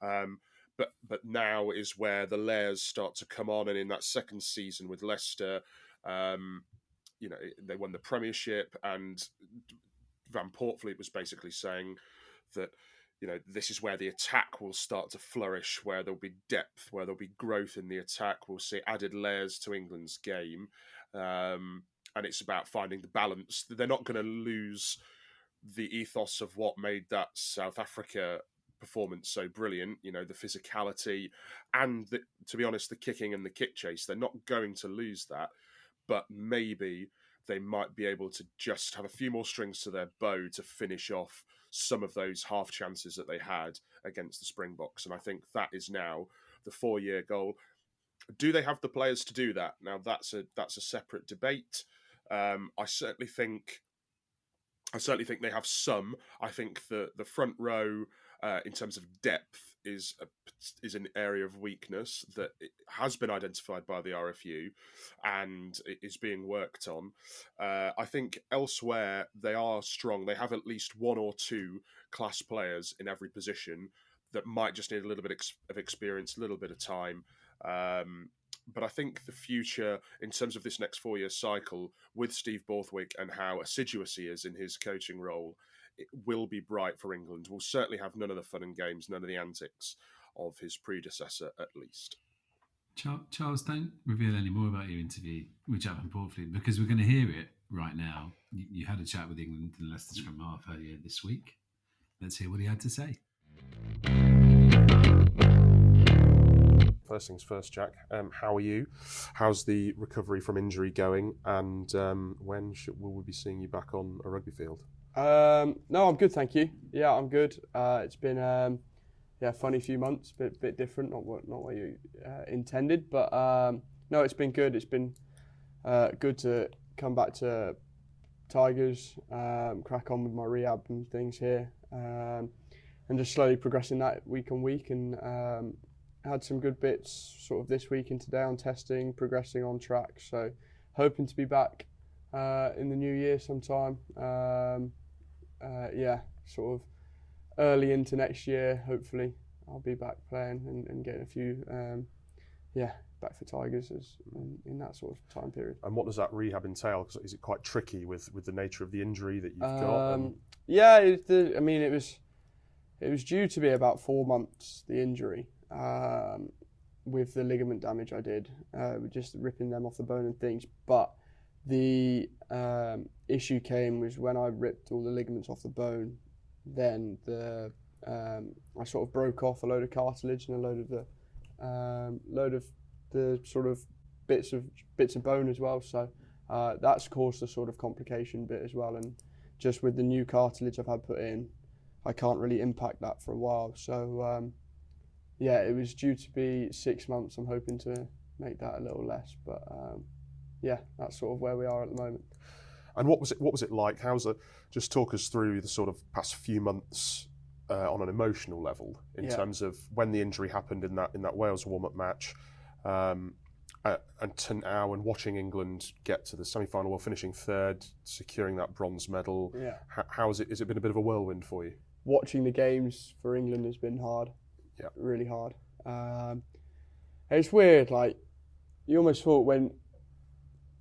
Speaker 4: But now is where the layers start to come on, and in that second season with Leicester, They won the Premiership, and Van Poortvliet was basically saying that, this is where the attack will start to flourish, where there'll be depth, where there'll be growth in the attack. We'll see added layers to England's game. And it's about finding the balance. They're not going to lose the ethos of what made that South Africa performance so brilliant, the physicality and, to be honest, the kicking and the kick chase. They're not going to lose that, but maybe they might be able to just have a few more strings to their bow to finish off some of those half chances that they had against the Springboks. And I think that is now the 4-year goal. Do they have the players to do that? Now, that's a separate debate. I certainly think they have some. I think the front row, in terms of depth, is an area of weakness that has been identified by the RFU and is being worked on. I think elsewhere they are strong. They have at least one or two class players in every position that might just need a little bit of experience, a little bit of time. But I think the future, in terms of this next 4-year cycle, with Steve Borthwick and how assiduous he is in his coaching role, it will be bright for England. We'll certainly have none of the fun and games, none of the antics of his predecessor, at least.
Speaker 2: Charles, don't reveal any more about your interview with Jack van Poortvliet, because we're going to hear it right now. You had a chat with England and Leicester scrum-half earlier this week. Let's hear what he had to say.
Speaker 5: First things first, Jack. How are you? How's the recovery from injury going? And when will we be seeing you back on a rugby field?
Speaker 6: No, I'm good, thank you. Yeah, I'm good. It's been funny few months, bit different, not what you intended, but no, it's been good. It's been good to come back to Tigers, crack on with my rehab and things here, and just slowly progressing that week on week, and had some good bits sort of this week and today on testing, progressing on track. So hoping to be back in the new year sometime. Sort of early into next year, hopefully I'll be back playing and getting a few, back for Tigers in that sort of time period. And
Speaker 5: what does that rehab entail? Is it quite tricky with the nature of the injury that you've got?
Speaker 6: It was due to be about 4 months, the injury, with the ligament damage I did, just ripping them off the bone and things. But the issue came was when I ripped all the ligaments off the bone, then I sort of broke off a load of cartilage and a load of the sort of bits of bone as well. So that's caused a sort of complication bit as well. And just with the new cartilage I've had put in, I can't really impact that for a while. So it was due to be 6 months. I'm hoping to make that a little less, but that's sort of where we are at the moment.
Speaker 5: And what was it like? Just talk us through the sort of past few months on an emotional level in terms of when the injury happened in that Wales warm-up match, and to now, and watching England get to the semi-final, while finishing third, securing that bronze medal. Yeah. Has it been a bit of a whirlwind for you?
Speaker 6: Watching the games for England has been hard. Yeah, really hard. It's weird. Like, you almost thought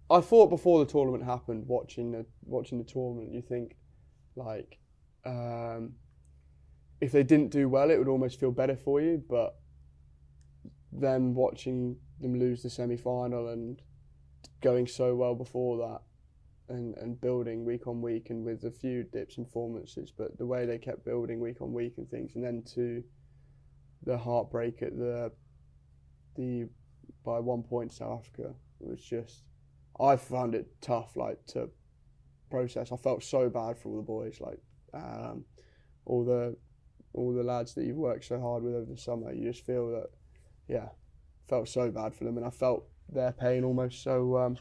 Speaker 6: before the tournament happened, watching the tournament, you think, like, if they didn't do well, it would almost feel better for you. But then watching them lose the semi-final and going so well before that, and building week on week, and with a few dips in performances, but the way they kept building week on week and things, and then to the heartbreak at the by 1 point South Africa was just, I found it tough, like, to process. I felt so bad for all the boys, like all the lads that you've worked so hard with over the summer. You just feel that, felt so bad for them, and I felt their pain almost. So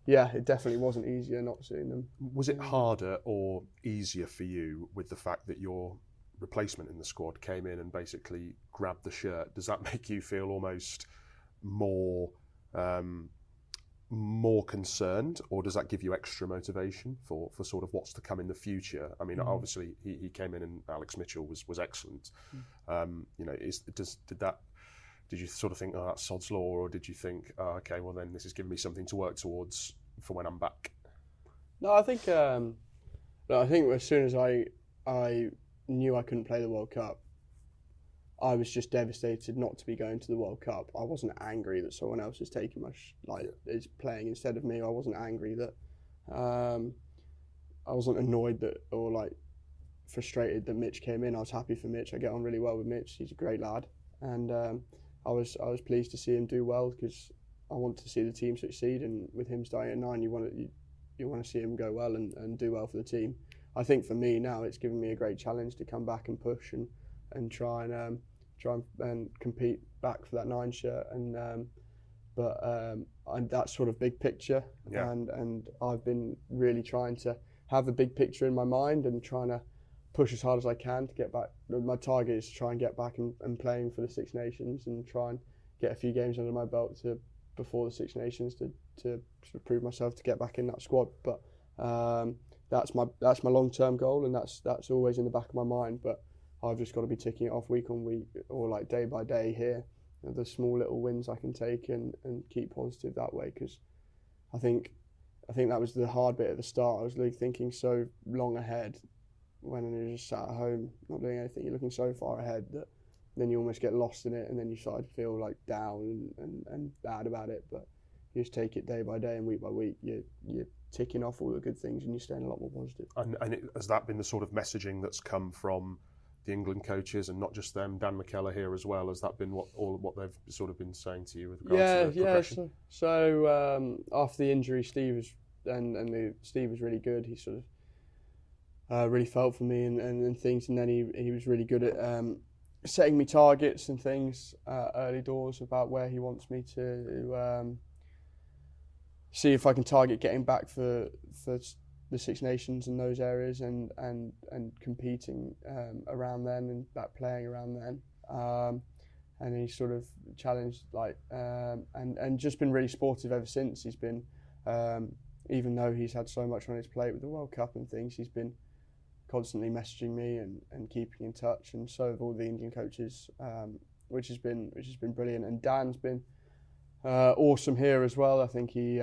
Speaker 6: it definitely wasn't easier not seeing them.
Speaker 5: Was it harder or easier for you with the fact that your replacement in the squad came in and basically grabbed the shirt? Does that make you feel almost more concerned, or does that give you extra motivation for sort of what's to come in the future? I mean, obviously he came in and Alex Mitchell was excellent. Did you sort of think, oh, that's sod's law, or did you think, oh, okay, well then this is giving me something to work towards for when I'm back?
Speaker 6: No, I think as soon as I knew I couldn't play the World Cup, I was just devastated not to be going to the World Cup. I wasn't angry that someone else is taking is playing instead of me. I wasn't angry that I wasn't annoyed that or like frustrated that Mitch came in. I was happy for Mitch. I get on really well with Mitch. He's a great lad, and I was pleased to see him do well because I want to see the team succeed. And with him starting at 9, you want to see him go well and do well for the team. I think for me now, it's given me a great challenge to come back and push and try and compete back for that 9 shirt. And that's sort of big picture.
Speaker 5: Yeah.
Speaker 6: And I've been really trying to have the big picture in my mind and trying to push as hard as I can to get back. My target is to try and get back and playing for the Six Nations and try and get a few games under my belt before the Six Nations to sort of prove myself to get back in that squad. But that's my long-term goal, and that's always in the back of my mind. But I've just got to be ticking it off week on week or like day by day here. The small little wins I can take and keep positive that way, because I think that was the hard bit at the start. I was really thinking so long ahead when you're just sat at home not doing anything. You're looking so far ahead that then you almost get lost in it, and then you start to feel like down and bad about it. But you just take it day by day and week by week. You're ticking off all the good things and you're staying a lot more positive.
Speaker 5: Has that been the sort of messaging that's come from the England coaches, and not just them, Dan McKellar here as well? Has that been what they've sort of been saying to you with regards to the progression?
Speaker 6: So after the injury, Steve was really good. He sort of really felt for me and things, and then he was really good at setting me targets and things early doors about where he wants me to see if I can target getting back for the Six Nations in those areas and competing around then and that playing around then. And he sort of challenged and just been really supportive ever since. He's been, even though he's had so much on his plate with the World Cup and things, he's been constantly messaging me and keeping in touch, and so have all the Indian coaches, which has been brilliant. And Dan's been awesome here as well. I think he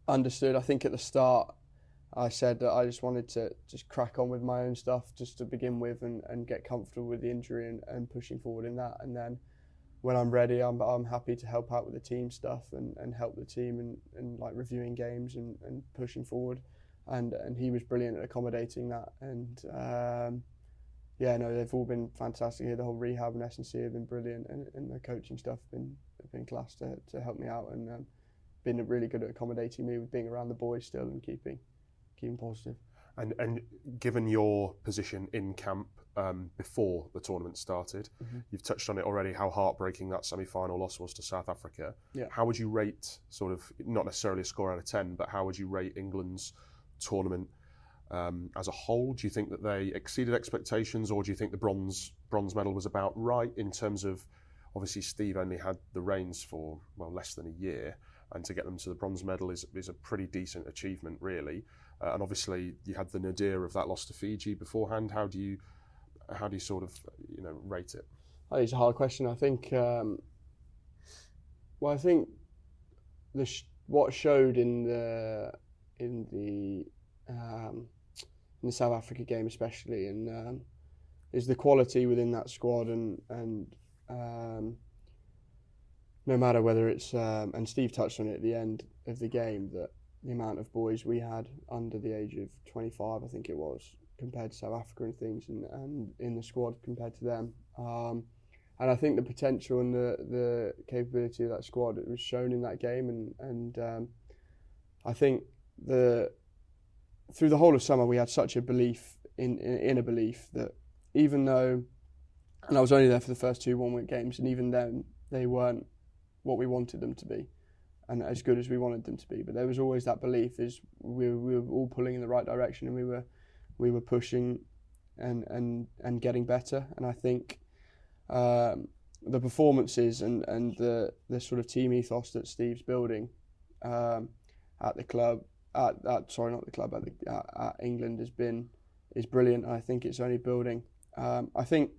Speaker 6: understood. I think at the start I said that I just wanted to just crack on with my own stuff just to begin with and get comfortable with the injury and pushing forward in that. And then when I'm ready, I'm happy to help out with the team stuff and help the team and like reviewing games and pushing forward. And he was brilliant at accommodating that. And they've all been fantastic here. The whole rehab and S&C have been brilliant, and the coaching stuff have been class to help me out, and been really good at accommodating me with being around the boys still and keeping positive.
Speaker 5: And given your position in camp before the tournament started, you've touched on it already, how heartbreaking that semi-final loss was to South Africa.
Speaker 6: Yeah.
Speaker 5: How would you rate, sort of, not necessarily a score out of 10, but how would you rate England's tournament as a whole? Do you think that they exceeded expectations, or do you think the bronze medal was about right in terms of, obviously Steve only had the reins for less than a year, and to get them to the bronze medal is a pretty decent achievement, really. And obviously you had the nadir of that loss to Fiji beforehand. How do you sort of rate it?
Speaker 6: I think it's a hard question. I think I think what showed in the South Africa game especially, and is the quality within that squad, and no matter whether it's and Steve touched on it at the end of the game, that the amount of boys we had under the age of 25, I think it was, compared to South Africa and things, and in the squad compared to them, and I think the potential and the capability of that squad, it was shown in that game, and I think through the whole of summer we had such a belief in a belief that even though, and I was only there for the first 2 one-week games, and even then they weren't what we wanted them to be and as good as we wanted them to be, but there was always that belief is we were all pulling in the right direction, and we were pushing and getting better. And I think the performances and the sort of team ethos that Steve's building at the club, at England is brilliant. I think it's only building. I think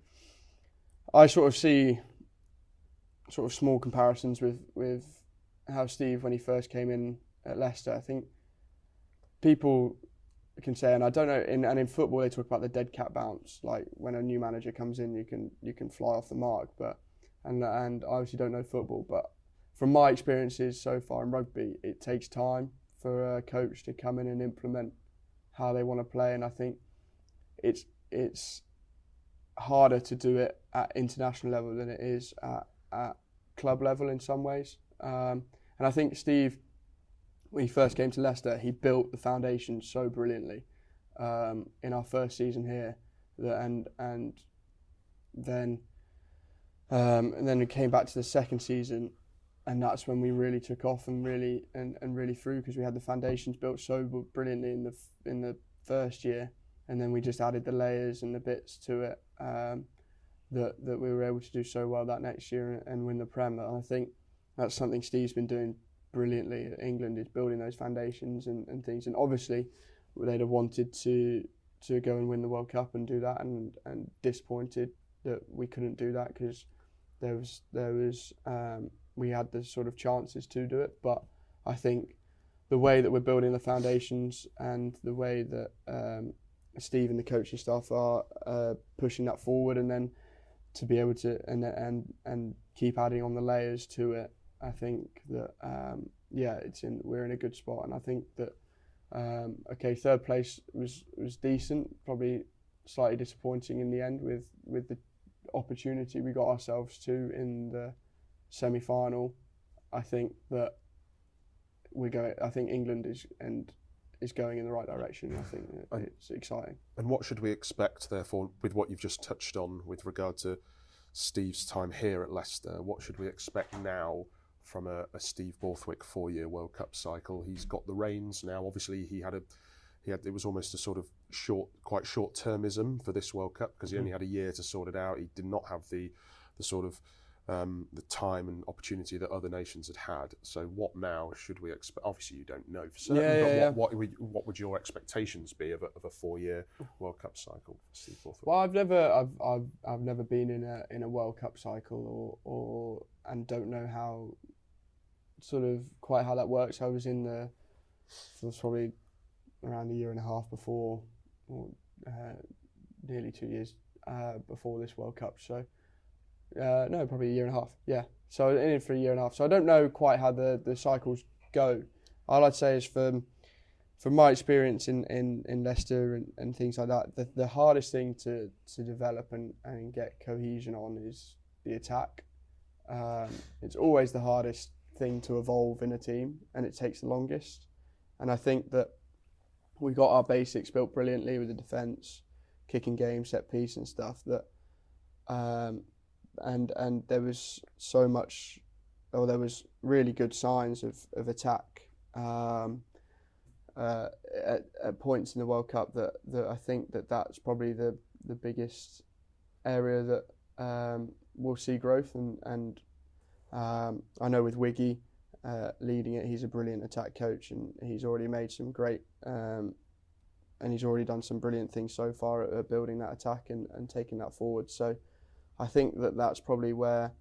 Speaker 6: I sort of see sort of small comparisons with how Steve, when he first came in at Leicester. I think people can say, and I don't know, in football they talk about the dead cat bounce, like when a new manager comes in, you can fly off the mark. But and I obviously don't know football, but from my experiences so far in rugby, it takes time for a coach to come in and implement how they want to play, and I think it's harder to do it at international level than it is at club level in some ways. And I think Steve, when he first came to Leicester, he built the foundation so brilliantly in our first season here, and then we came back to the second season, and that's when we really took off and really threw, because we had the foundations built so brilliantly in the first year, and then we just added the layers and the bits to it that we were able to do so well that next year and win the Prem. And I think that's something Steve's been doing brilliantly at England, is building those foundations and things. And obviously they'd have wanted to go and win the World Cup and do that, and disappointed that we couldn't do that, because there was we had the sort of chances to do it. But I think the way that we're building the foundations and the way that Steve and the coaching staff are pushing that forward, and then to be able to and keep adding on the layers to it, I think that we're in a good spot. And I think that third place was decent, probably slightly disappointing in the end with the opportunity we got ourselves to in the semi-final. I think that I think England is going in the right direction. I think it's exciting.
Speaker 5: And what should we expect, therefore, with what you've just touched on with regard to Steve's time here at Leicester? What should we expect now from a Steve Borthwick 4-year World Cup cycle? He's got the reins now. Obviously, it was almost a sort of quite short-termism for this World Cup, because he only had a year to sort it out. He did not have the sort of the time and opportunity that other nations had. So what now should we expect? Obviously, you don't know for certain, but what would your expectations be of a 4-year World Cup cycle for Steve Borthwick?
Speaker 6: Well, I've never been in a World Cup cycle and don't know how that works. I was probably around a year and a half before, or nearly 2 years before this World Cup. So. No, probably a year and a half. Yeah, so I was in it for a year and a half. So I don't know quite how the cycles go. All I'd say is from my experience in Leicester and things like that, the hardest thing to develop and get cohesion on is the attack. It's always the hardest thing to evolve in a team, and it takes the longest. And I think that we got our basics built brilliantly with the defence, kicking game, set piece and stuff that. And there was there was really good signs of attack at points in the World Cup that I think that's probably the biggest area that we'll see growth, and I know with Wiggy leading it, he's a brilliant attack coach, and he's already made some great and he's already done some brilliant things so far at building that attack and taking that forward. So I think that's probably where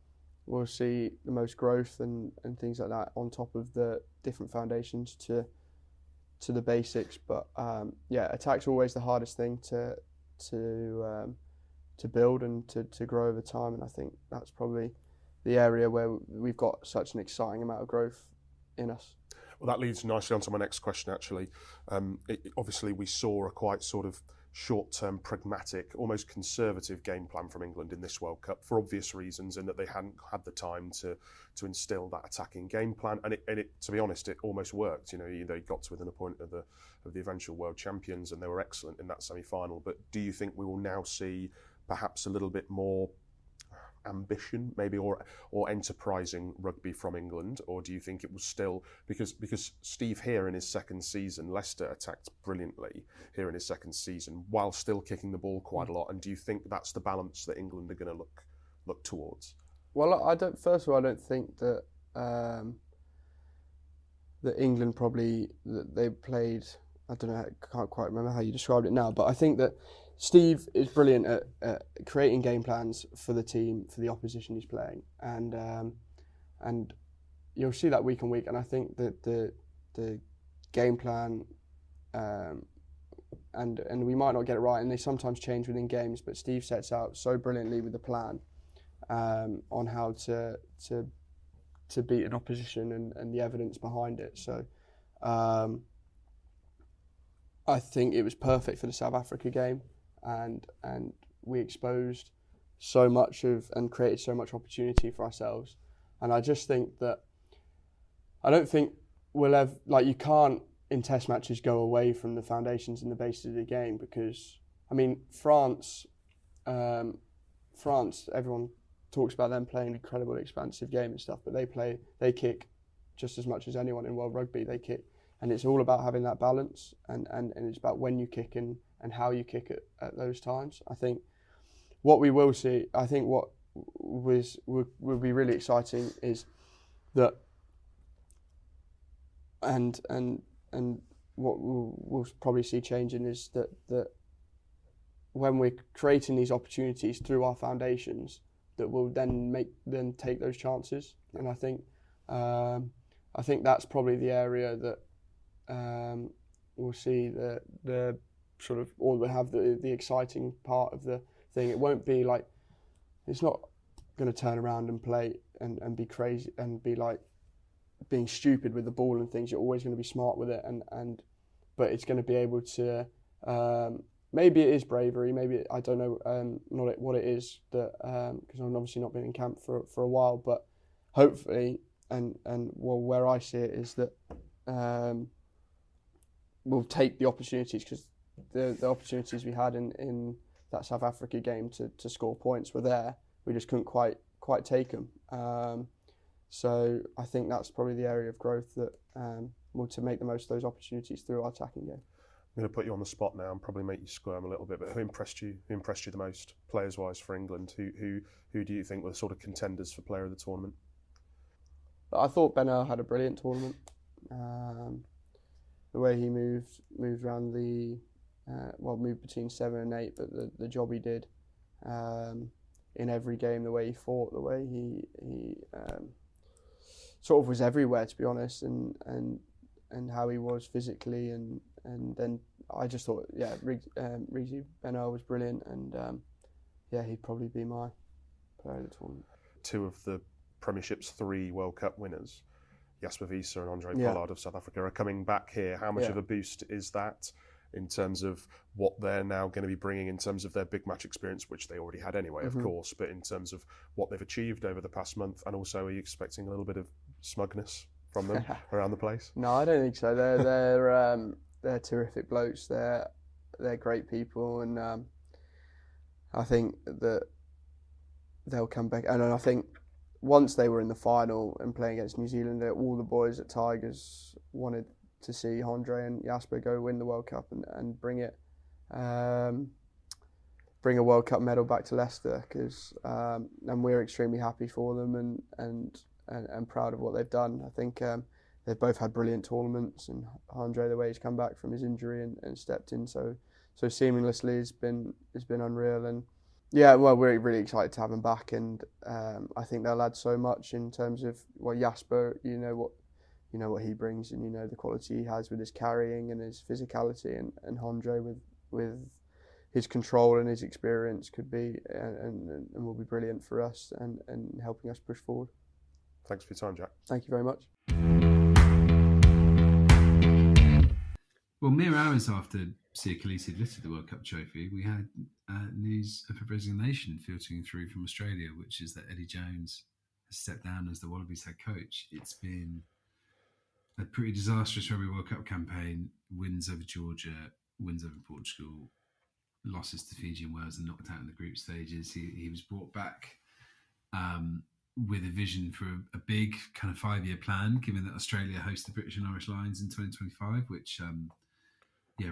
Speaker 6: we'll see the most growth and things like that, on top of the different foundations to the basics. But attack's always the hardest thing to build and to grow over time, and I think that's probably the area where we've got such an exciting amount of growth in us.
Speaker 5: Well, that leads nicely on to my next question, actually. Obviously, we saw a quite sort of short-term, pragmatic, almost conservative game plan from England in this World Cup, for obvious reasons, in that they hadn't had the time to instill that attacking game plan. And it, to be honest, it almost worked. You know, they got to within a point of the eventual world champions, and they were excellent in that semi-final. But do you think we will now see perhaps a little bit more ambition, maybe, or enterprising rugby from England? Or do you think it was still, because Steve here in his second season, Leicester attacked brilliantly here in his second season while still kicking the ball quite a lot, and do you think that's the balance that England are going to look towards? Well,
Speaker 6: I don't think that that England they played, I don't know, I can't quite remember how you described it now, but I think that Steve is brilliant at creating game plans for the team, for the opposition he's playing, and you'll see that week on week. And I think that game plan, and we might not get it right, and they sometimes change within games. But Steve sets out so brilliantly with the plan on how to beat an opposition and the evidence behind it. So I think it was perfect for the South Africa game, and we exposed so much and created so much opportunity for ourselves. And I just think that I don't think we'll have, like, you can't in test matches go away from the foundations and the basis of the game, because I mean France, everyone talks about them playing an incredible expansive game and stuff, but they kick just as much as anyone in World Rugby. They kick, and it's all about having that balance, and it's about when you kick and how you kick at those times. I think what we will see, I think what will be really exciting is that, and what we'll probably see changing is that when we're creating these opportunities through our foundations, that we'll then take those chances. And I think that's probably the area that we'll see the sort of, or we'll have the exciting part of the thing. It won't be like, it's not going to turn around and play and be crazy and be like being stupid with the ball and things. You're always going to be smart with it, but it's going to be able to, maybe it is bravery, maybe, I don't know what it is, that because I've obviously not been in camp for a while, but hopefully, and where I see it is that we'll take the opportunities, because the opportunities we had in that South Africa game to score points were there. We just couldn't quite take them. So I think that's probably the area of growth that to make the most of those opportunities through our attacking game.
Speaker 5: I'm going to put you on the spot now and probably make you squirm a little bit, but who impressed you? Who impressed you the most, players-wise, for England? Who do you think were the sort of contenders for player of the tournament?
Speaker 6: I thought Ben Earl had a brilliant tournament. The way he moved around moved between 7 and 8, but the job he did in every game, the way he fought, the way he sort of was everywhere, to be honest, and how he was physically, and then I just thought, Reezy Ben Earl was brilliant, and he'd probably be my player of the tournament.
Speaker 5: Two of the Premiership's 3 World Cup winners, Jasper Wiese and Andre Pollard of South Africa, are coming back here. How much of a boost is that in terms of what they're now going to be bringing in terms of their big match experience, which they already had anyway, of course, but in terms of what they've achieved over the past month? And also, are you expecting a little bit of smugness from them around the place?
Speaker 6: No, I don't think so. They're terrific blokes. They're great people, and I think that they'll come back. And I think once they were in the final and playing against New Zealand, all the boys at Tigers wanted to see Andre and Jasper go win the World Cup and bring a World Cup medal back to Leicester, and we're extremely happy for them and proud of what they've done. I think they've both had brilliant tournaments, and Andre, the way he's come back from his injury and stepped in so seamlessly has been unreal. And we're really excited to have him back, and I think they'll add so much in terms of Jasper, you know what he brings, and you know the quality he has with his carrying and his physicality, and Andre with his control and his experience could be and will be brilliant for us and helping us push forward.
Speaker 5: Thanks for your time, Jack.
Speaker 6: Thank you very much.
Speaker 2: Well, mere hours after Siya Kolisi had lifted the World Cup trophy, we had news of a resignation filtering through from Australia, which is that Eddie Jones has stepped down as the Wallabies head coach. It's been a pretty disastrous Rugby World Cup campaign. Wins over Georgia, wins over Portugal, losses to Fiji and Wales, and knocked out in the group stages. He was brought back with a vision for a big kind of 5-year plan, given that Australia hosts the British and Irish Lions in 2025, which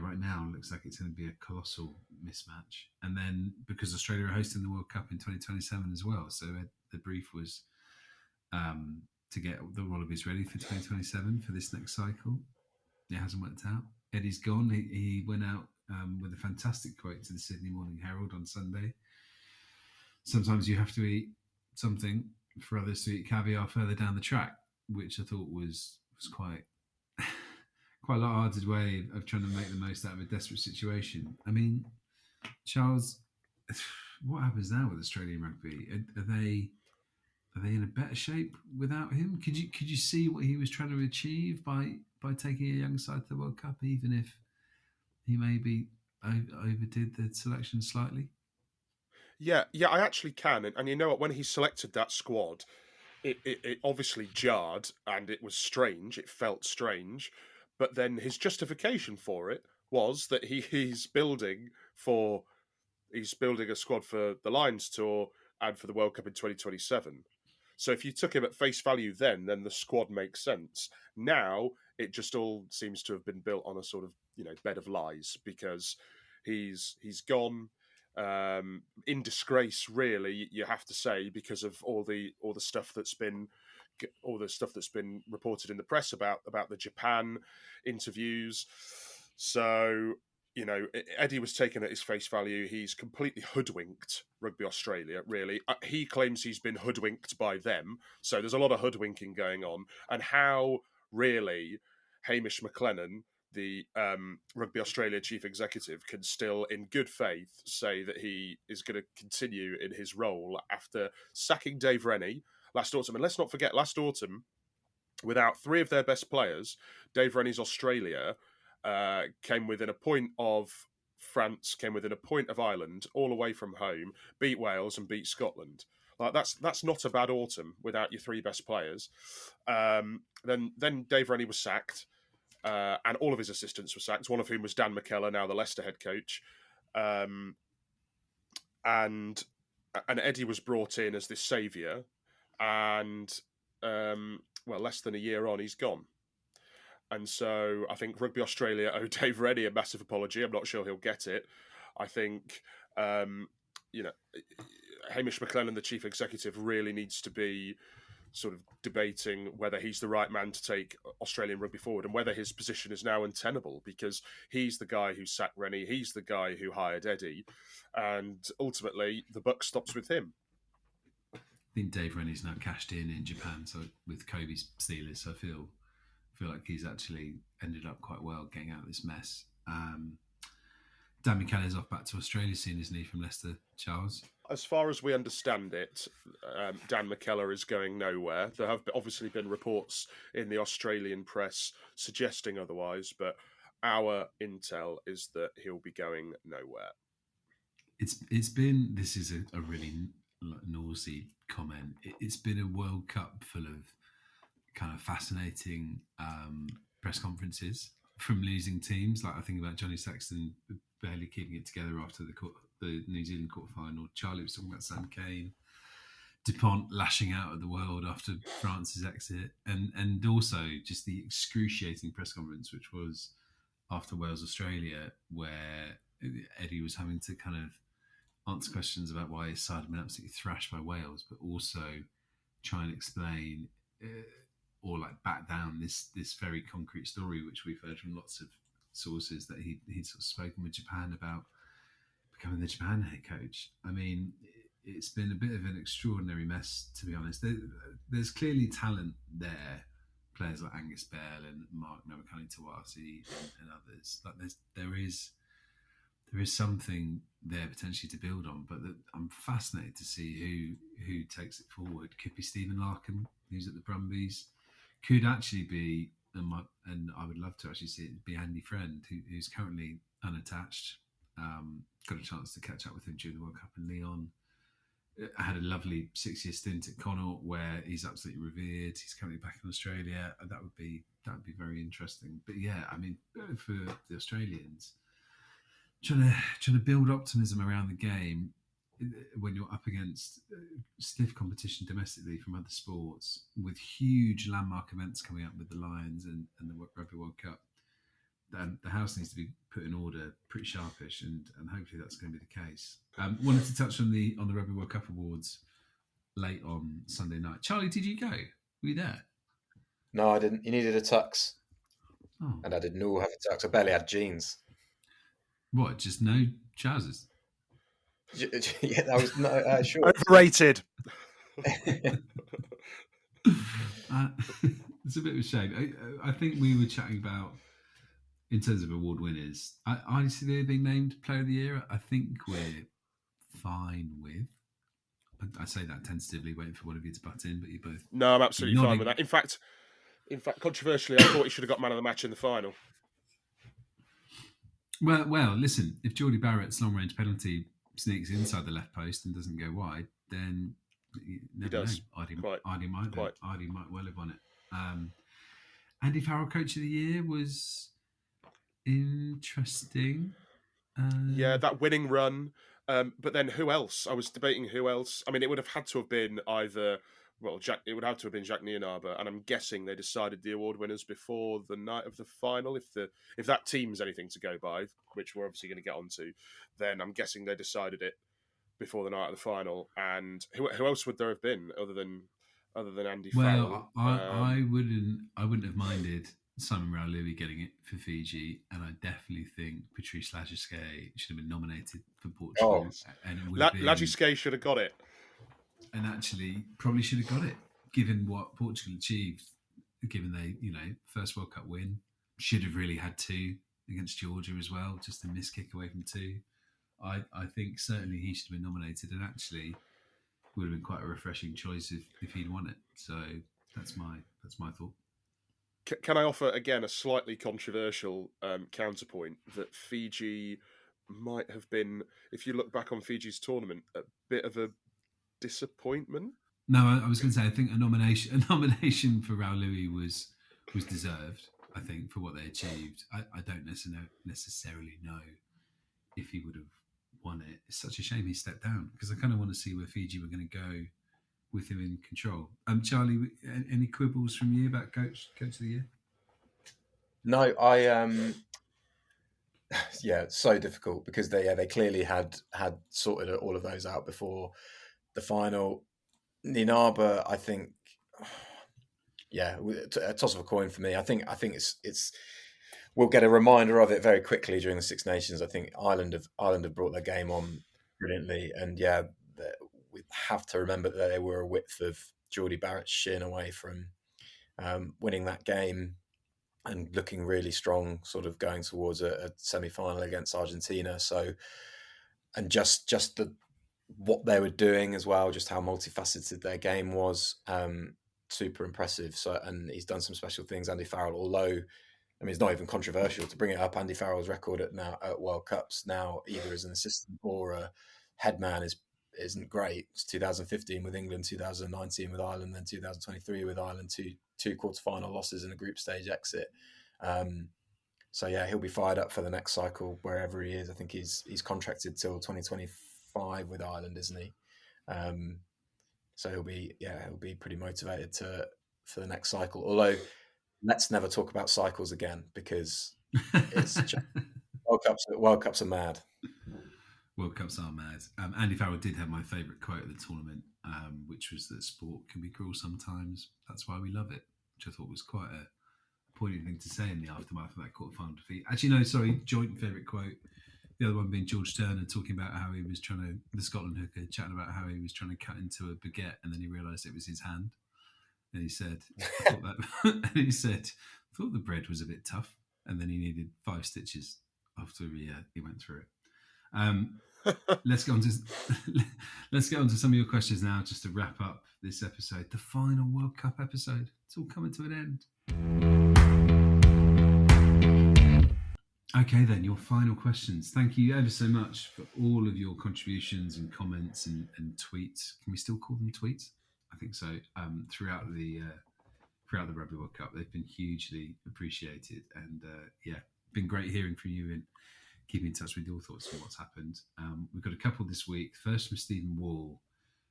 Speaker 2: right now looks like it's going to be a colossal mismatch. And then because Australia are hosting the World Cup in 2027 as well, so the brief was to get the Wallabies ready for 2027 for this next cycle. It hasn't worked out. Eddie's gone. He went out with a fantastic quote to the Sydney Morning Herald on Sunday. Sometimes you have to eat something for others to eat caviar further down the track, which I thought was quite quite a light-hearted way of trying to make the most out of a desperate situation. I mean, Charles, what happens now with Australian rugby? Are they in a better shape without him? Could you see what he was trying to achieve by taking a young side to the World Cup, even if he maybe overdid the selection slightly?
Speaker 4: Yeah, I actually can. And you know what? When he selected that squad, it obviously jarred and it was strange. It felt strange. But then his justification for it was that he's building a squad for the Lions Tour and for the World Cup in 2027. So if you took him at face value then the squad makes sense. Now it just all seems to have been built on a sort of, bed of lies, because he's gone in disgrace, really, you have to say, because of all the stuff that's been reported in the press about the Japan interviews. So, Eddie was taken at his face value. He's completely hoodwinked Rugby Australia, really. He claims he's been hoodwinked by them. So there's a lot of hoodwinking going on. And how, really, Hamish McLennan, the Rugby Australia chief executive, can still, in good faith, say that he is going to continue in his role after sacking Dave Rennie last autumn. And let's not forget, last autumn, without three of their best players, Dave Rennie's Australia came within a point of France, came within a point of Ireland, all away from home, beat Wales and beat Scotland. Like that's not a bad autumn without your three best players. Then Dave Rennie was sacked, and all of his assistants were sacked, one of whom was Dan McKellar, now the Leicester head coach. And Eddie was brought in as this saviour, and less than a year on, he's gone. And so I think Rugby Australia owe Dave Rennie a massive apology. I'm not sure he'll get it. I think, Hamish McLennan, the chief executive, really needs to be sort of debating whether he's the right man to take Australian rugby forward and whether his position is now untenable, because he's the guy who sacked Rennie, he's the guy who hired Eddie, and ultimately the buck stops with him.
Speaker 2: I think Dave Rennie's now cashed in Japan, so with Kobe's Steelers, I feel like he's actually ended up quite well getting out of this mess. Dan McKellar's off back to Australia soon, isn't he, from Leicester, Charles?
Speaker 4: As far as we understand it, Dan McKellar is going nowhere. There have obviously been reports in the Australian press suggesting otherwise, but our intel is that he'll be going nowhere.
Speaker 2: It's been, this is a really noisy comment, it's been a World Cup full of kind of fascinating press conferences from losing teams. Like I think about Johnny Sexton barely keeping it together after the New Zealand quarterfinal. Charlie was talking about Sam Cane, Dupont lashing out at the world after France's exit, and also just the excruciating press conference which was after Wales Australia, where Eddie was having to kind of answer questions about why his side had been absolutely thrashed by Wales, but also try and explain or like back down this very concrete story which we've heard from lots of sources that he'd sort of spoken with Japan about becoming the Japan head coach. I mean, it's been a bit of an extraordinary mess, to be honest. There's clearly talent there, players like Angus Bell and Mark Nawakani Tawasi and others. Like there is something there potentially to build on, but I'm fascinated to see who takes it forward. Could be Stephen Larkham, who's at the Brumbies. Could actually be, and I would love to actually see it be Andy Friend, who's currently unattached. Got a chance to catch up with him during the World Cup in Lyon. I had a lovely 6-year stint at Connaught where he's absolutely revered. He's currently back in Australia. That would be very interesting. But yeah, I mean, for the Australians, trying to build optimism around the game when you're up against stiff competition domestically from other sports, with huge landmark events coming up with the Lions and the Rugby World Cup, then the house needs to be put in order pretty sharpish, and hopefully that's going to be the case. Wanted to touch on the Rugby World Cup Awards late on Sunday night. Charlie, did you go? Were you there?
Speaker 3: No, I didn't. You needed a tux.
Speaker 2: Oh.
Speaker 3: And I didn't have a tux. I barely had jeans.
Speaker 2: What, just no trousers?
Speaker 3: Yeah, that was no, sure.
Speaker 4: Overrated.
Speaker 2: It's a bit of a shame. I think we were chatting about in terms of award winners, I see they're being named Player of the Year. I think we're fine with. I say that tentatively, waiting for one of you to butt in, but you both.
Speaker 4: No, I'm absolutely fine with that. In fact, controversially, I thought he should have got man of the match in the final.
Speaker 2: Well, listen, if Geordie Barrett's long range penalty sneaks inside the left post and doesn't go wide, then you never know. Ardie might well have won it. Andy Farrell, Coach of the Year, was interesting.
Speaker 4: Yeah, that winning run. But then who else? I was debating who else. I mean, it would have had to have been either. Well, it would have to have been Jack Nienaber, and I'm guessing they decided the award winners before the night of the final. If that team's anything to go by, which we're obviously going to get onto, then I'm guessing they decided it before the night of the final. And who else would there have been other than Andy Farrell?
Speaker 2: I wouldn't have minded Simon Raului getting it for Fiji, and I definitely think Patrice Lagisquet should have been nominated for Portugal. And
Speaker 4: Lagisquet should have got it.
Speaker 2: And actually, probably should have got it, given what Portugal achieved. Given they, first World Cup win, should have really had 2 against Georgia as well, just a miss kick away from 2. I think certainly he should have been nominated, and actually would have been quite a refreshing choice if he'd won it. So that's my thought.
Speaker 4: Can I offer again a slightly controversial counterpoint that Fiji might have been, if you look back on Fiji's tournament, a bit of a disappointment?
Speaker 2: No, I was going to say I think a nomination for Raului was deserved. I think for what they achieved. I don't necessarily know if he would have won it. It's such a shame he stepped down, because I kind of want to see where Fiji were going to go with him in control. Charlie, any quibbles from you about coach of the year?
Speaker 3: No, yeah, it's so difficult because they clearly had sorted all of those out before the final. Nienaber, I think, yeah, a toss of a coin for me. I think it's we'll get a reminder of it very quickly during the Six Nations. I think Ireland have brought their game on brilliantly, and yeah, we have to remember that they were a width of Geordie Barrett's shin away from winning that game and looking really strong, sort of going towards a semi-final against Argentina. So, and just what they were doing as well, just how multifaceted their game was, super impressive. So, and he's done some special things, Andy Farrell, although, I mean, it's not even controversial to bring it up. Andy Farrell's record at World Cups now, either as an assistant or a head man, isn't great. It's 2015 with England, 2019 with Ireland, then 2023 with Ireland, two quarter-final losses and a group stage exit. So yeah, he'll be fired up for the next cycle wherever he is. I think he's contracted till 2025 with Ireland, isn't he? So he'll be pretty motivated for the next cycle. Although let's never talk about cycles again, because it's just, World Cups are mad.
Speaker 2: World Cups are mad. Andy Farrell did have my favourite quote of the tournament, which was that sport can be cruel sometimes. That's why we love it, which I thought was quite a poignant thing to say in the aftermath of that quarter-final defeat. Actually, no, sorry, joint favourite quote. The other one being George Turner talking about how he was the Scotland hooker, chatting about how he was trying to cut into a baguette and then he realised it was his hand. And he said, I thought the bread was a bit tough. And then he needed 5 stitches after he went through it. Let's get on to some of your questions now, just to wrap up this episode, the final World Cup episode. It's all coming to an end. Okay, then, your final questions. Thank you ever so much for all of your contributions and comments and tweets. Can we still call them tweets? I think so. Throughout the Rugby World Cup, they've been hugely appreciated, and been great hearing from you and keeping in touch with your thoughts on what's happened. We've got a couple this week. First from Stephen Wall,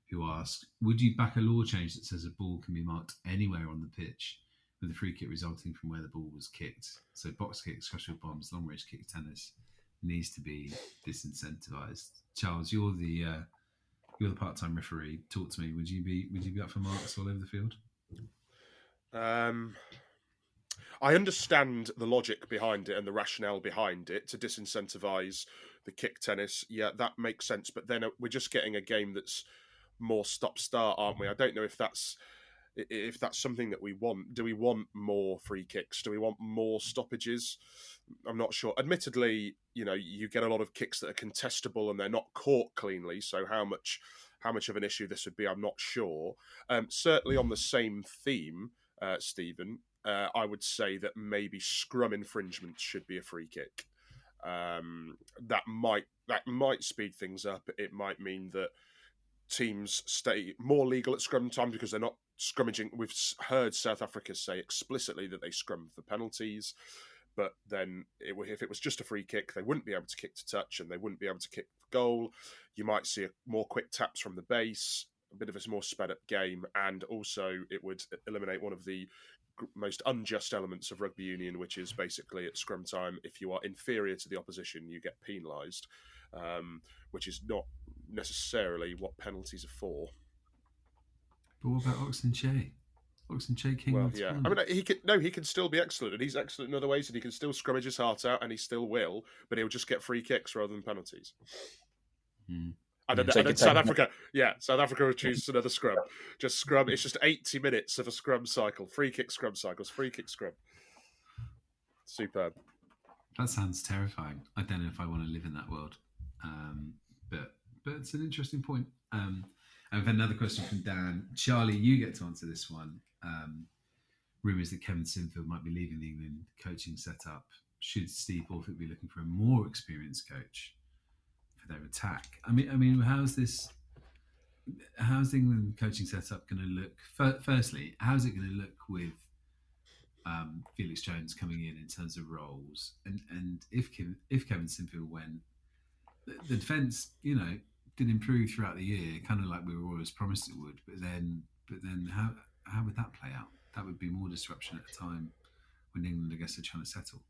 Speaker 2: who asked, would you back a law change that says a ball can be marked anywhere on the pitch with a free kick resulting from where the ball was kicked? So box kicks, crush field bombs, long range kick tennis needs to be disincentivised. Charles, you're the part-time referee. Talk to me. Would you be up for marks all over the field?
Speaker 4: I understand the logic behind it and the rationale behind it to disincentivise the kick tennis. Yeah, that makes sense. But then we're just getting a game that's more stop-start, aren't we? I don't know if if that's something that we want. Do we want more free kicks? Do we want more stoppages? I'm not sure. Admittedly, you get a lot of kicks that are contestable and they're not caught cleanly. So how much of an issue this would be, I'm not sure. Certainly on the same theme, Stephen, I would say that maybe scrum infringements should be a free kick. That might speed things up. It might mean that teams stay more legal at scrum time because they're not scrummaging. We've heard South Africa say explicitly that they scrum for penalties, but then if it was just a free kick, they wouldn't be able to kick to touch and they wouldn't be able to kick for goal. You might see more quick taps from the base, a bit of a more sped up game, and also it would eliminate one of the most unjust elements of rugby union, which is basically at scrum time, if you are inferior to the opposition, you get penalised, which is not necessarily what penalties are for.
Speaker 2: But what about Oxenche? Oxenche King?
Speaker 4: Well, yeah. I mean, he can still be excellent, and he's excellent in other ways, and he can still scrummage his heart out, and he still will, but he'll just get free kicks rather than penalties. And then South Africa will choose another scrum. Just scrum. It's just 80 minutes of a scrum cycle. Free kick scrum cycles. Free kick scrum. Superb.
Speaker 2: That sounds terrifying. I don't know if I want to live in that world. But it's an interesting point. I've had another question from Dan. Charlie, you get to answer this one. Rumours that Kevin Sinfield might be leaving the England coaching setup. Should Steve Borthwick be looking for a more experienced coach for their attack? I mean, how's the England coaching setup going to look? Firstly, how's it going to look with Felix Jones coming in terms of roles? And if Kevin Sinfield went, the defence, did improve throughout the year, kind of like we were always promised it would. But then how would that play out? That would be more disruption at a time when England, I guess, are trying to settle.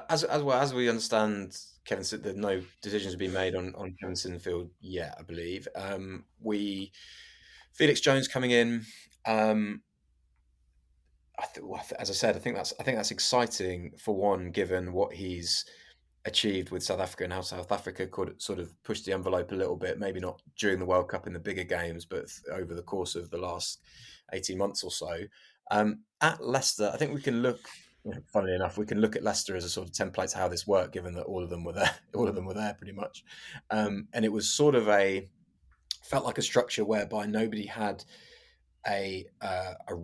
Speaker 3: As we understand, Kevin said that no decisions have been made on Kevin Sinfield yet, I believe. Felix Jones coming in. As I said, I think that's exciting for one, given what he's achieved with South Africa and how South Africa could sort of push the envelope a little bit, maybe not during the World Cup in the bigger games, but over the course of the last 18 months or so. At Leicester, I think we can look, funnily enough, we can look at Leicester as a sort of template to how this worked, given that all of them were there pretty much. And it was sort of felt like a structure whereby nobody had a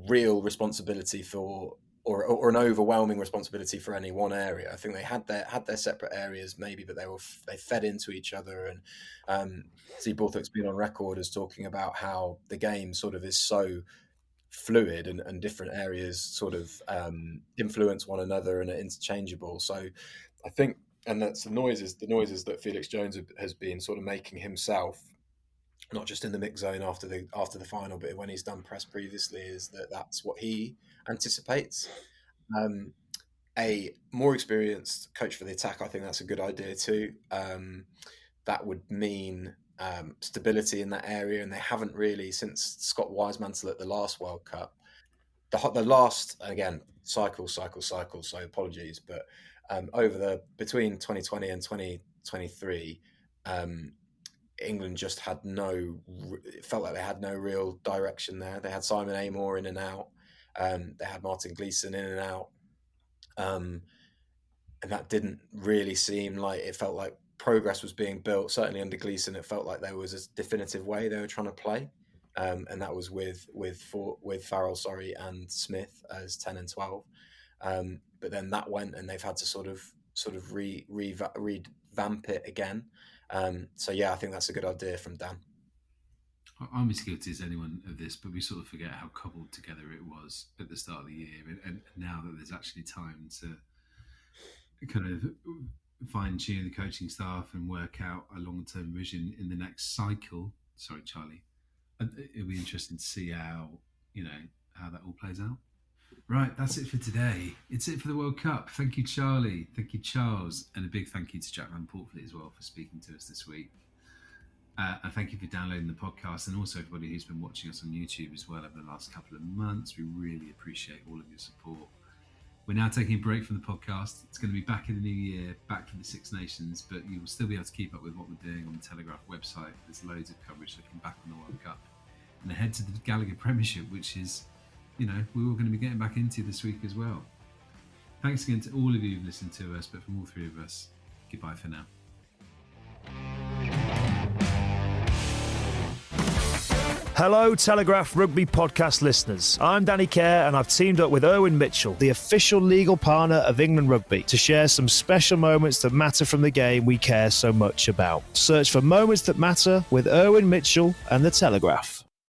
Speaker 3: real responsibility for or an overwhelming responsibility for any one area. I think they had their separate areas maybe, but they fed into each other. And Steve Borthwick's been on record as talking about how the game sort of is so fluid and different areas sort of influence one another and are interchangeable. So I think, and that's the noises that Felix Jones has been sort of making himself, not just in the mix zone after the final, but when he's done press previously, is that's what he anticipates. A more experienced coach for the attack, I think that's a good idea too. That would mean stability in that area, and they haven't really, since Scott Wisemantel at the last World Cup, the last, again, cycle, so apologies, but between 2020 and 2023, England just had it felt like they had no real direction there. They had Simon Amor in and out. They had Martin Gleeson in and out. And that didn't really seem like, it felt like progress was being built. Certainly under Gleeson, it felt like there was a definitive way they were trying to play. And that was with Farrell, and Smith as 10 and 12. But then that went, and they've had to sort of revamp it again. So yeah, I think that's a good idea from Dan.
Speaker 2: I'm as guilty as anyone of this, but we sort of forget how cobbled together it was at the start of the year, and now that there's actually time to kind of fine-tune the coaching staff and work out a long-term vision in the next cycle. Sorry, Charlie. It'll be interesting to see how that all plays out. Right, that's it for today. It's it for the World Cup. Thank you, Charlie. Thank you, Charles. And a big thank you to Jack van Poortvliet as well for speaking to us this week. And thank you for downloading the podcast, and also everybody who's been watching us on YouTube as well over the last couple of months. We really appreciate all of your support. We're now taking a break from the podcast. It's going to be back in the new year, back for the Six Nations, but you will still be able to keep up with what we're doing on the Telegraph website. There's loads of coverage looking back on the World Cup and ahead to the Gallagher Premiership, which is, we're all going to be getting back into this week as well. Thanks again to all of you who've listened to us, but from all three of us, goodbye for now.
Speaker 1: Hello, Telegraph Rugby podcast listeners. I'm Danny Kerr, and I've teamed up with Erwin Mitchell, the official legal partner of England Rugby, to share some special moments that matter from the game we care so much about. Search for Moments That Matter with Erwin Mitchell and the Telegraph.